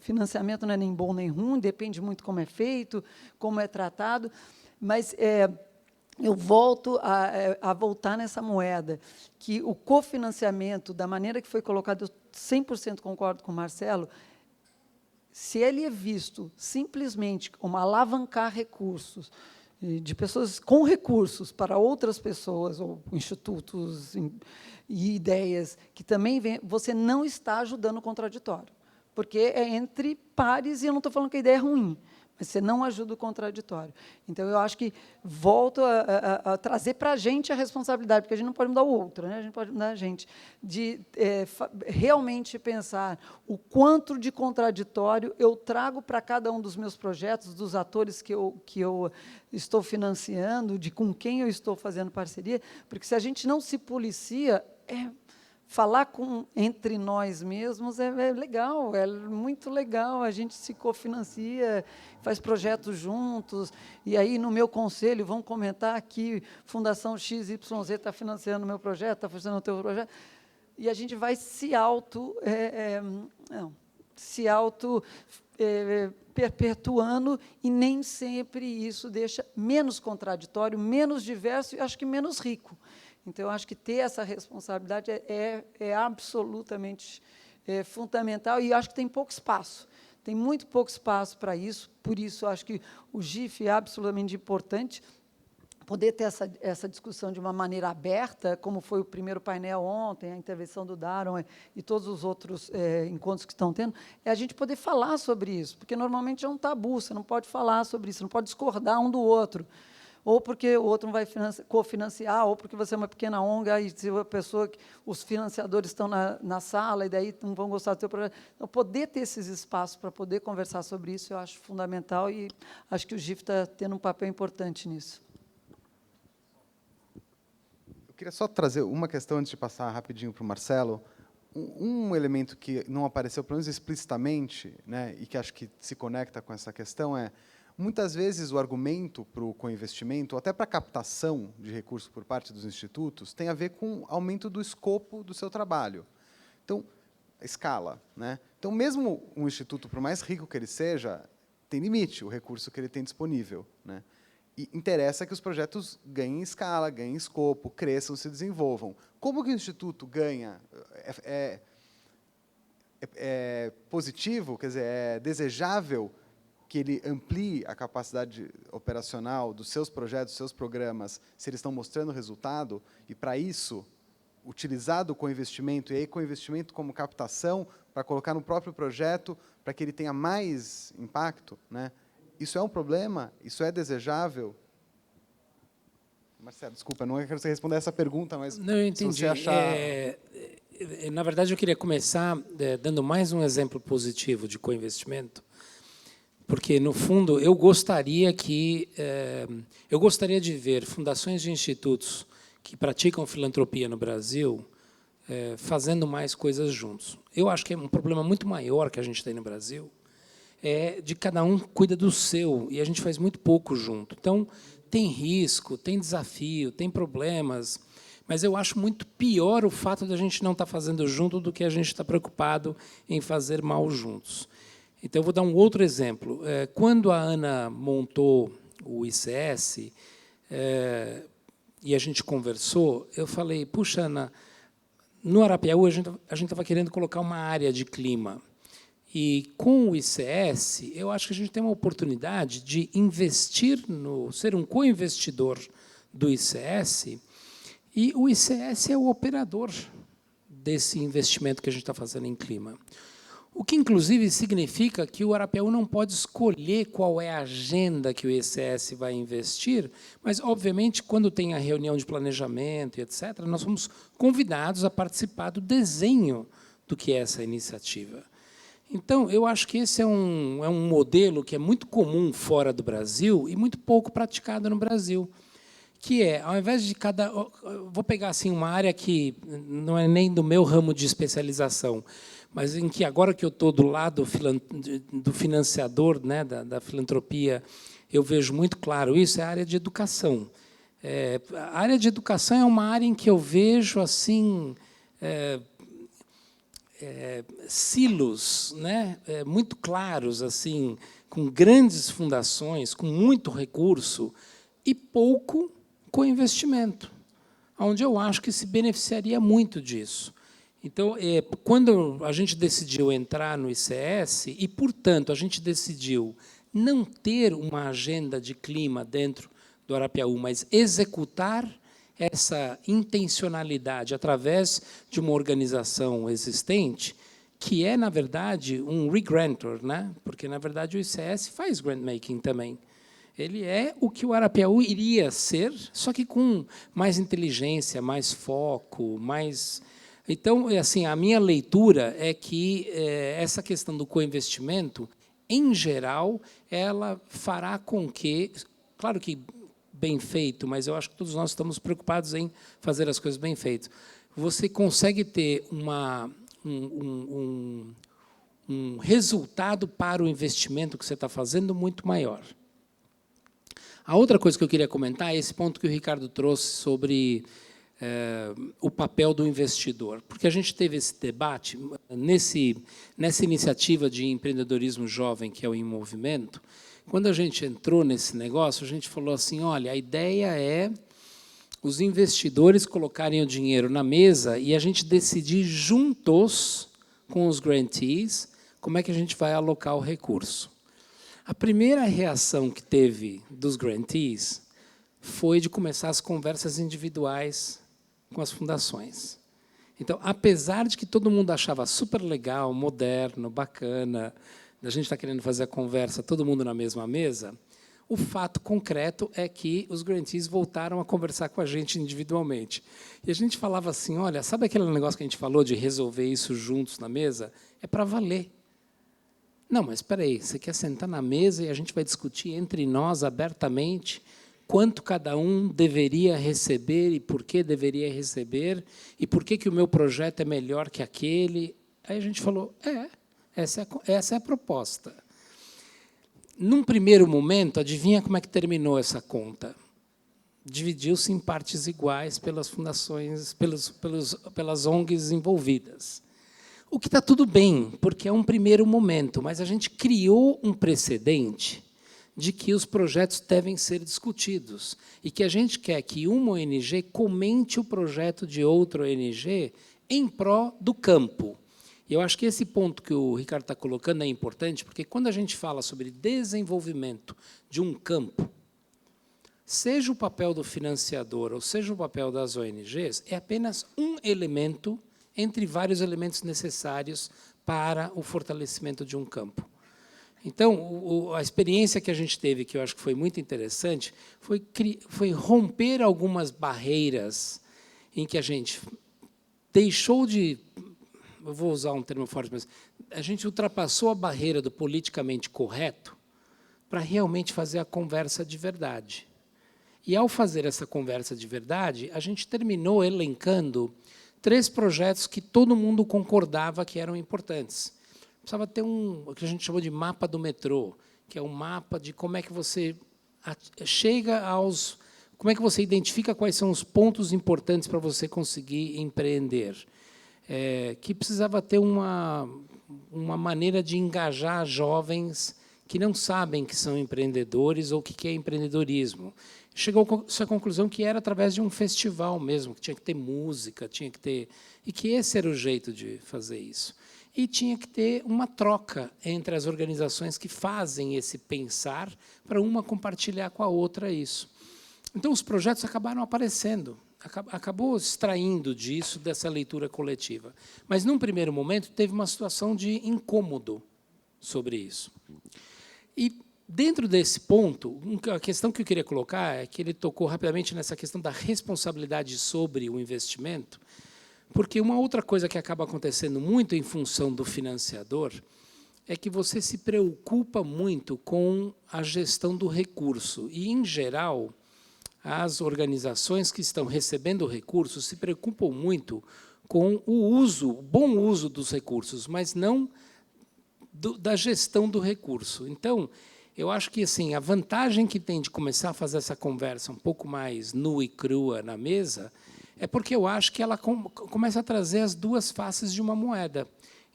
financiamento não é nem bom nem ruim, depende muito como é feito, como é tratado, mas eu volto a voltar nessa moeda, que o cofinanciamento, da maneira que foi colocado, eu 100% concordo com o Marcelo, se ele é visto simplesmente como alavancar recursos de pessoas com recursos para outras pessoas, ou institutos e ideias que também vêm, você não está ajudando o contraditório, porque é entre pares, e eu não estou falando que a ideia é ruim, mas você não ajuda o contraditório. Então, eu acho que volto a trazer para a gente a responsabilidade, porque a gente não pode mudar o outro, né? A gente pode mudar a gente, de realmente pensar o quanto de contraditório eu trago para cada um dos meus projetos, dos atores que eu estou financiando, de com quem eu estou fazendo parceria, porque, se a gente não se policia, falar entre nós mesmos é legal, é muito legal, a gente se cofinancia, faz projetos juntos, e aí, no meu conselho, vão comentar que Fundação XYZ está financiando o meu projeto, está financiando o teu projeto, e a gente vai se perpetuando, e nem sempre isso deixa menos contraditório, menos diverso e, acho que, menos rico. Então, eu acho que ter essa responsabilidade é absolutamente fundamental, e acho que tem pouco espaço. Tem muito pouco espaço para isso, por isso, acho que o GIF é absolutamente importante, poder ter essa discussão de uma maneira aberta, como foi o primeiro painel ontem, a intervenção do Daron e todos os outros encontros que estão tendo, é a gente poder falar sobre isso, porque, normalmente, é um tabu, você não pode falar sobre isso, não pode discordar um do outro, ou porque o outro não vai cofinanciar, ou porque você é uma pequena ONG, e se a pessoa, os financiadores estão na sala, e daí não vão gostar do seu projeto. Então, poder ter esses espaços para poder conversar sobre isso, eu acho fundamental, e acho que o GIF está tendo um papel importante nisso. Eu queria só trazer uma questão, antes de passar rapidinho para o Marcelo. Um elemento que não apareceu, pelo menos explicitamente, né, e que acho que se conecta com essa questão, muitas vezes o argumento para o coinvestimento, ou até para a captação de recursos por parte dos institutos, tem a ver com aumento do escopo do seu trabalho. Então, a escala, né? Então, mesmo um instituto, por mais rico que ele seja, tem limite o recurso que ele tem disponível, né? E interessa que os projetos ganhem escala, ganhem escopo, cresçam, se desenvolvam. Como que o instituto ganha? É positivo, quer dizer, é desejável que ele amplie a capacidade operacional dos seus projetos, dos seus programas, se eles estão mostrando resultado, e, para isso, utilizar do coinvestimento, e aí coinvestimento como captação, para colocar no próprio projeto, para que ele tenha mais impacto, né? Isso é um problema? Isso é desejável? Marcelo, desculpa, não quero você responder essa pergunta, mas não, eu entendi. Se você achar... Na verdade, eu queria começar dando mais um exemplo positivo de coinvestimento, Porque, no fundo, eu gostaria de ver fundações e institutos que praticam filantropia no Brasil fazendo mais coisas juntos. Eu acho que é um problema muito maior que a gente tem no Brasil, é de cada um cuida do seu, e a gente faz muito pouco junto. Então, tem risco, tem desafio, tem problemas, mas eu acho muito pior o fato de a gente não estar fazendo junto do que a gente está preocupado em fazer mal juntos. Então, eu vou dar um outro exemplo. Quando a Ana montou o ICS, e a gente conversou, eu falei, puxa, Ana, no Arapiaú a gente estava querendo colocar uma área de clima. E, com o ICS, eu acho que a gente tem uma oportunidade de investir, ser um co-investidor do ICS, e o ICS é o operador desse investimento que a gente está fazendo em clima. O que, inclusive, significa que o Arapiaú não pode escolher qual é a agenda que o ICS vai investir, mas, obviamente, quando tem a reunião de planejamento, etc., nós somos convidados a participar do desenho do que é essa iniciativa. Então, eu acho que esse é um modelo que é muito comum fora do Brasil e muito pouco praticado no Brasil, que é, ao invés de cada... Vou pegar assim, uma área que não é nem do meu ramo de especialização, mas em que, agora que eu estou do lado do financiador, né, da filantropia, eu vejo muito claro isso, é a área de educação. A área de educação é uma área em que eu vejo assim, silos, né, muito claros, assim, com grandes fundações, com muito recurso e pouco co-investimento, onde eu acho que se beneficiaria muito disso. Então, quando a gente decidiu entrar no ICS, e, portanto, a gente decidiu não ter uma agenda de clima dentro do Arapiaú, mas executar essa intencionalidade através de uma organização existente, que é, na verdade, um re-grantor, né? Porque, na verdade, o ICS faz grant-making também. Ele é o que o Arapiaú iria ser, só que com mais inteligência, mais foco, mais... Então, assim, a minha leitura é que essa questão do co-investimento, em geral, ela fará com que, claro que bem feito, mas eu acho que todos nós estamos preocupados em fazer as coisas bem feitas. Você consegue ter um resultado para o investimento que você está fazendo muito maior. A outra coisa que eu queria comentar é esse ponto que o Ricardo trouxe sobre o papel do investidor, porque a gente teve esse debate nessa iniciativa de empreendedorismo jovem, que é o Em Movimento. Quando a gente entrou nesse negócio, a gente falou assim, olha, a ideia é os investidores colocarem o dinheiro na mesa e a gente decidir juntos com os grantees como é que a gente vai alocar o recurso. A primeira reação que teve dos grantees foi de começar as conversas individuais com as fundações. Então, apesar de que todo mundo achava super legal, moderno, bacana, a gente está querendo fazer a conversa, todo mundo na mesma mesa, o fato concreto é que os grantees voltaram a conversar com a gente individualmente. E a gente falava assim, olha, sabe aquele negócio que a gente falou de resolver isso juntos na mesa? É para valer. Não, mas espera aí, você quer sentar na mesa e a gente vai discutir entre nós abertamente quanto cada um deveria receber e por que deveria receber e por que o meu projeto é melhor que aquele. Aí a gente falou, essa é a proposta. Num primeiro momento, adivinha como é que terminou essa conta? Dividiu-se em partes iguais pelas fundações, pelas ONGs envolvidas. O que está tudo bem, porque é um primeiro momento, mas a gente criou um precedente de que os projetos devem ser discutidos e que a gente quer que uma ONG comente o projeto de outra ONG em pró do campo. E eu acho que esse ponto que o Ricardo está colocando é importante, porque quando a gente fala sobre desenvolvimento de um campo, seja o papel do financiador ou seja o papel das ONGs, é apenas um elemento entre vários elementos necessários para o fortalecimento de um campo. Então, a experiência que a gente teve, que eu acho que foi muito interessante, foi romper algumas barreiras em que a gente deixou de... Eu vou usar um termo forte, mas a gente ultrapassou a barreira do politicamente correto para realmente fazer a conversa de verdade. E, ao fazer essa conversa de verdade, a gente terminou elencando 3 projetos que todo mundo concordava que eram importantes. Precisava ter o que a gente chamou de mapa do metrô, que é um mapa de como é que você chega aos... Como é que você identifica quais são os pontos importantes para você conseguir empreender. Que precisava ter uma maneira de engajar jovens que não sabem que são empreendedores ou que é empreendedorismo. Chegou a essa conclusão que era através de um festival mesmo, que tinha que ter música, tinha que ter... E que esse era o jeito de fazer isso. E tinha que ter uma troca entre as organizações que fazem esse pensar para uma compartilhar com a outra isso. Então, os projetos acabaram aparecendo, acabou extraindo disso, dessa leitura coletiva. Mas, num primeiro momento, teve uma situação de incômodo sobre isso. E, dentro desse ponto, a questão que eu queria colocar é que ele tocou rapidamente nessa questão da responsabilidade sobre o investimento, porque uma outra coisa que acaba acontecendo muito em função do financiador é que você se preocupa muito com a gestão do recurso. E, em geral, as organizações que estão recebendo recursos se preocupam muito com o bom uso dos recursos, mas não da gestão do recurso. Então, eu acho que assim, a vantagem que tem de começar a fazer essa conversa um pouco mais nua e crua na mesa é porque eu acho que ela começa a trazer as 2 faces de uma moeda.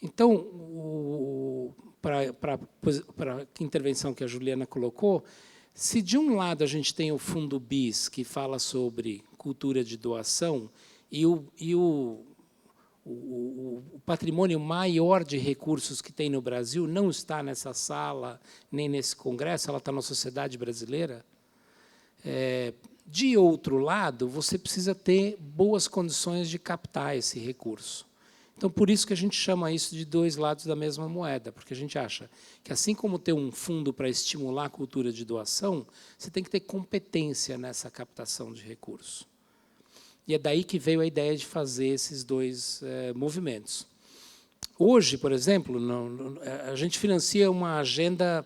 Então, para a intervenção que a Juliana colocou, se de um lado a gente tem o Fundo BIS, que fala sobre cultura de doação, e o patrimônio maior de recursos que tem no Brasil não está nessa sala, nem nesse congresso, ela está na sociedade brasileira, de outro lado, você precisa ter boas condições de captar esse recurso. Então, por isso que a gente chama isso de 2 lados da mesma moeda, porque a gente acha que, assim como ter um fundo para estimular a cultura de doação, você tem que ter competência nessa captação de recursos. E é daí que veio a ideia de fazer esses 2 movimentos. Hoje, por exemplo, a gente financia uma agenda,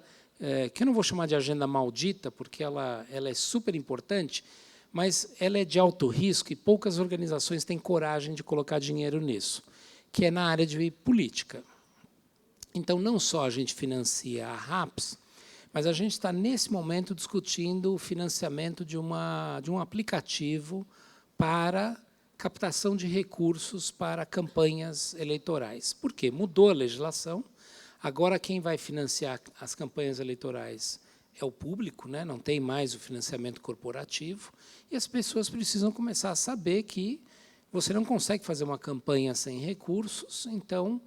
que eu não vou chamar de agenda maldita, porque ela é super importante, mas ela é de alto risco e poucas organizações têm coragem de colocar dinheiro nisso, que é na área de política. Então, não só a gente financia a RAPS, mas a gente está, nesse momento, discutindo o financiamento de um aplicativo para captação de recursos para campanhas eleitorais. Por quê? Mudou a legislação, agora quem vai financiar as campanhas eleitorais é o público, né? Não tem mais o financiamento corporativo, e as pessoas precisam começar a saber que você não consegue fazer uma campanha sem recursos, então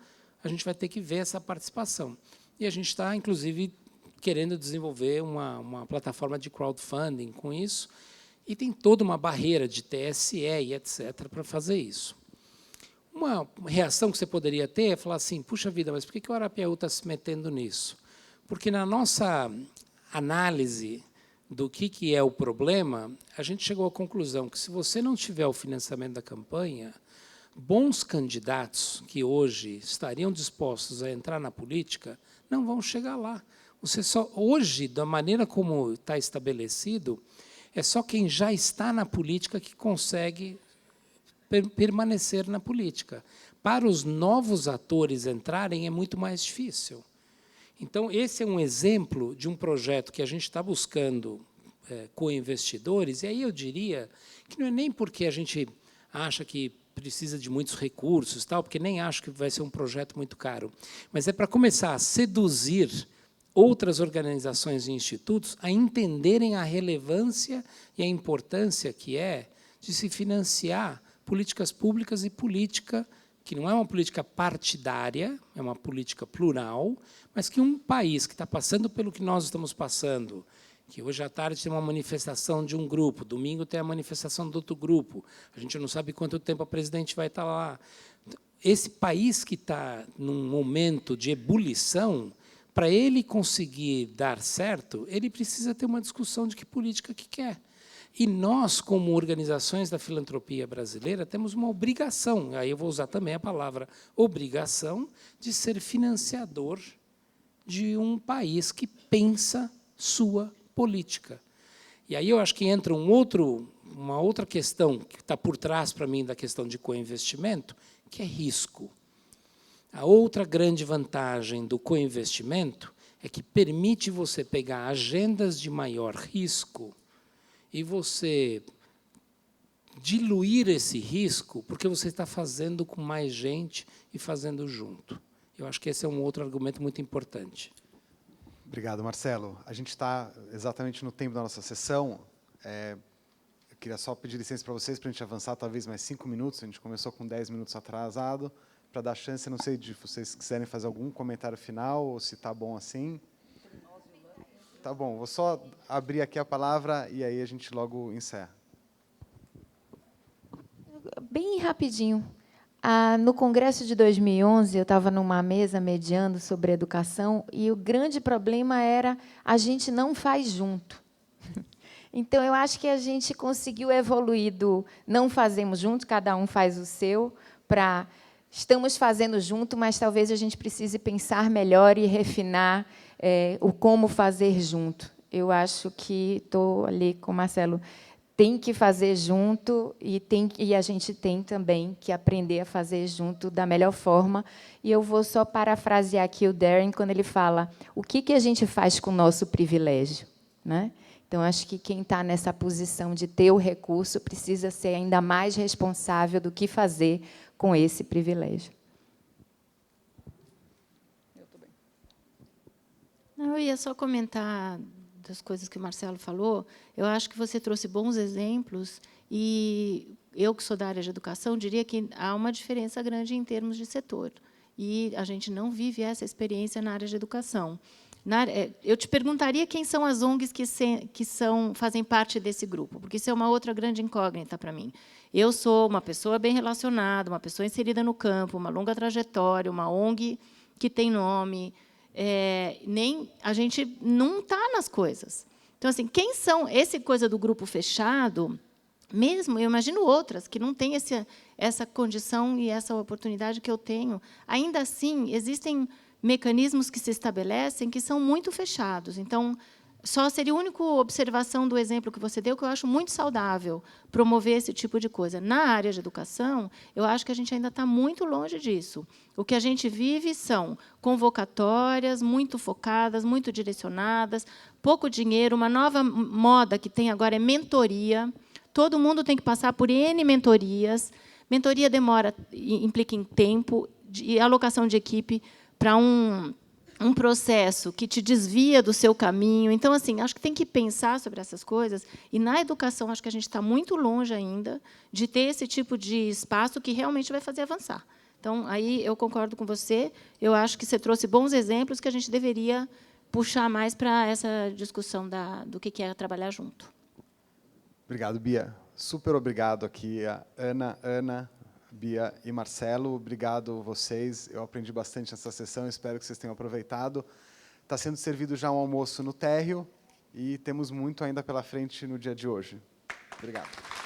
a gente vai ter que ver essa participação. E a gente está, inclusive, querendo desenvolver uma plataforma de crowdfunding com isso, e tem toda uma barreira de TSE e etc. para fazer isso. Uma reação que você poderia ter é falar assim, puxa vida, mas por que o Arapiaú está se metendo nisso? Porque na nossa análise do que é o problema, a gente chegou à conclusão que, se você não tiver o financiamento da campanha, bons candidatos que hoje estariam dispostos a entrar na política não vão chegar lá. Hoje, da maneira como está estabelecido, é só quem já está na política que consegue permanecer na política. Para os novos atores entrarem, é muito mais difícil. Então, esse é um exemplo de um projeto que a gente está buscando co-investidores, e aí eu diria que não é nem porque a gente acha que precisa de muitos recursos, porque nem acho que vai ser um projeto muito caro, mas é para começar a seduzir outras organizações e institutos a entenderem a relevância e a importância que é de se financiar políticas públicas e política que não é uma política partidária, é uma política plural, mas que um país que está passando pelo que nós estamos passando, que hoje à tarde tem uma manifestação de um grupo, domingo tem a manifestação do outro grupo, a gente não sabe quanto tempo a presidente vai estar lá. Esse país que está num momento de ebulição, para ele conseguir dar certo, ele precisa ter uma discussão de que política que quer. E nós, como organizações da filantropia brasileira, temos uma obrigação, aí eu vou usar também a palavra obrigação, de ser financiador de um país que pensa sua política. E aí eu acho que entra uma outra questão que está por trás, para mim, da questão de coinvestimento, que é risco. A outra grande vantagem do coinvestimento é que permite você pegar agendas de maior risco e você diluir esse risco, porque você está fazendo com mais gente e fazendo junto. Eu acho que esse é um outro argumento muito importante. Obrigado, Marcelo. A gente está exatamente no tempo da nossa sessão. Eu queria só pedir licença para vocês, para a gente avançar talvez mais 5 minutos. A gente começou com 10 minutos atrasado, para dar chance, não sei, de vocês quiserem fazer algum comentário final, ou se está bom assim. Tá bom, vou só abrir aqui a palavra e aí a gente logo encerra. Bem rapidinho. No Congresso de 2011, eu estava numa mesa mediando sobre educação e o grande problema era a gente não faz junto. Então, eu acho que a gente conseguiu evoluir do não fazemos junto, cada um faz o seu, para estamos fazendo junto, mas talvez a gente precise pensar melhor e refinar o como fazer junto. Eu acho que estou ali com o Marcelo. Tem que fazer junto e a gente tem também que aprender a fazer junto da melhor forma. E eu vou só parafrasear aqui o Darren quando ele fala o que a gente faz com o nosso privilégio, né? Então, acho que quem está nessa posição de ter o recurso precisa ser ainda mais responsável do que fazer com esse privilégio. Eu ia só comentar das coisas que o Marcelo falou. Eu acho que você trouxe bons exemplos e eu, que sou da área de educação, diria que há uma diferença grande em termos de setor. E a gente não vive essa experiência na área de educação. Eu te perguntaria quem são as ONGs que fazem parte desse grupo, porque isso é uma outra grande incógnita para mim. Eu sou uma pessoa bem relacionada, uma pessoa inserida no campo, uma longa trajetória, uma ONG que tem nome. A gente não está nas coisas. Então, assim, quem são esse coisa do grupo fechado? Mesmo, eu imagino outras que não têm essa condição e essa oportunidade que eu tenho. Ainda assim, existem mecanismos que se estabelecem que são muito fechados. Então, só seria a única observação do exemplo que você deu, que eu acho muito saudável, promover esse tipo de coisa. Na área de educação, eu acho que a gente ainda está muito longe disso. O que a gente vive são convocatórias muito focadas, muito direcionadas, pouco dinheiro. Uma nova moda que tem agora é mentoria. Todo mundo tem que passar por N mentorias. Mentoria implica em tempo e alocação de equipe para um processo que te desvia do seu caminho. Então, assim, acho que tem que pensar sobre essas coisas. E, na educação, acho que a gente está muito longe ainda de ter esse tipo de espaço que realmente vai fazer avançar. Então, aí eu concordo com você. Eu acho que você trouxe bons exemplos que a gente deveria puxar mais para essa discussão do que é trabalhar junto. Obrigado, Bia. Super obrigado aqui a Ana, Bia e Marcelo. Obrigado vocês. Eu aprendi bastante nessa sessão, espero que vocês tenham aproveitado. Está sendo servido já um almoço no térreo e temos muito ainda pela frente no dia de hoje. Obrigado.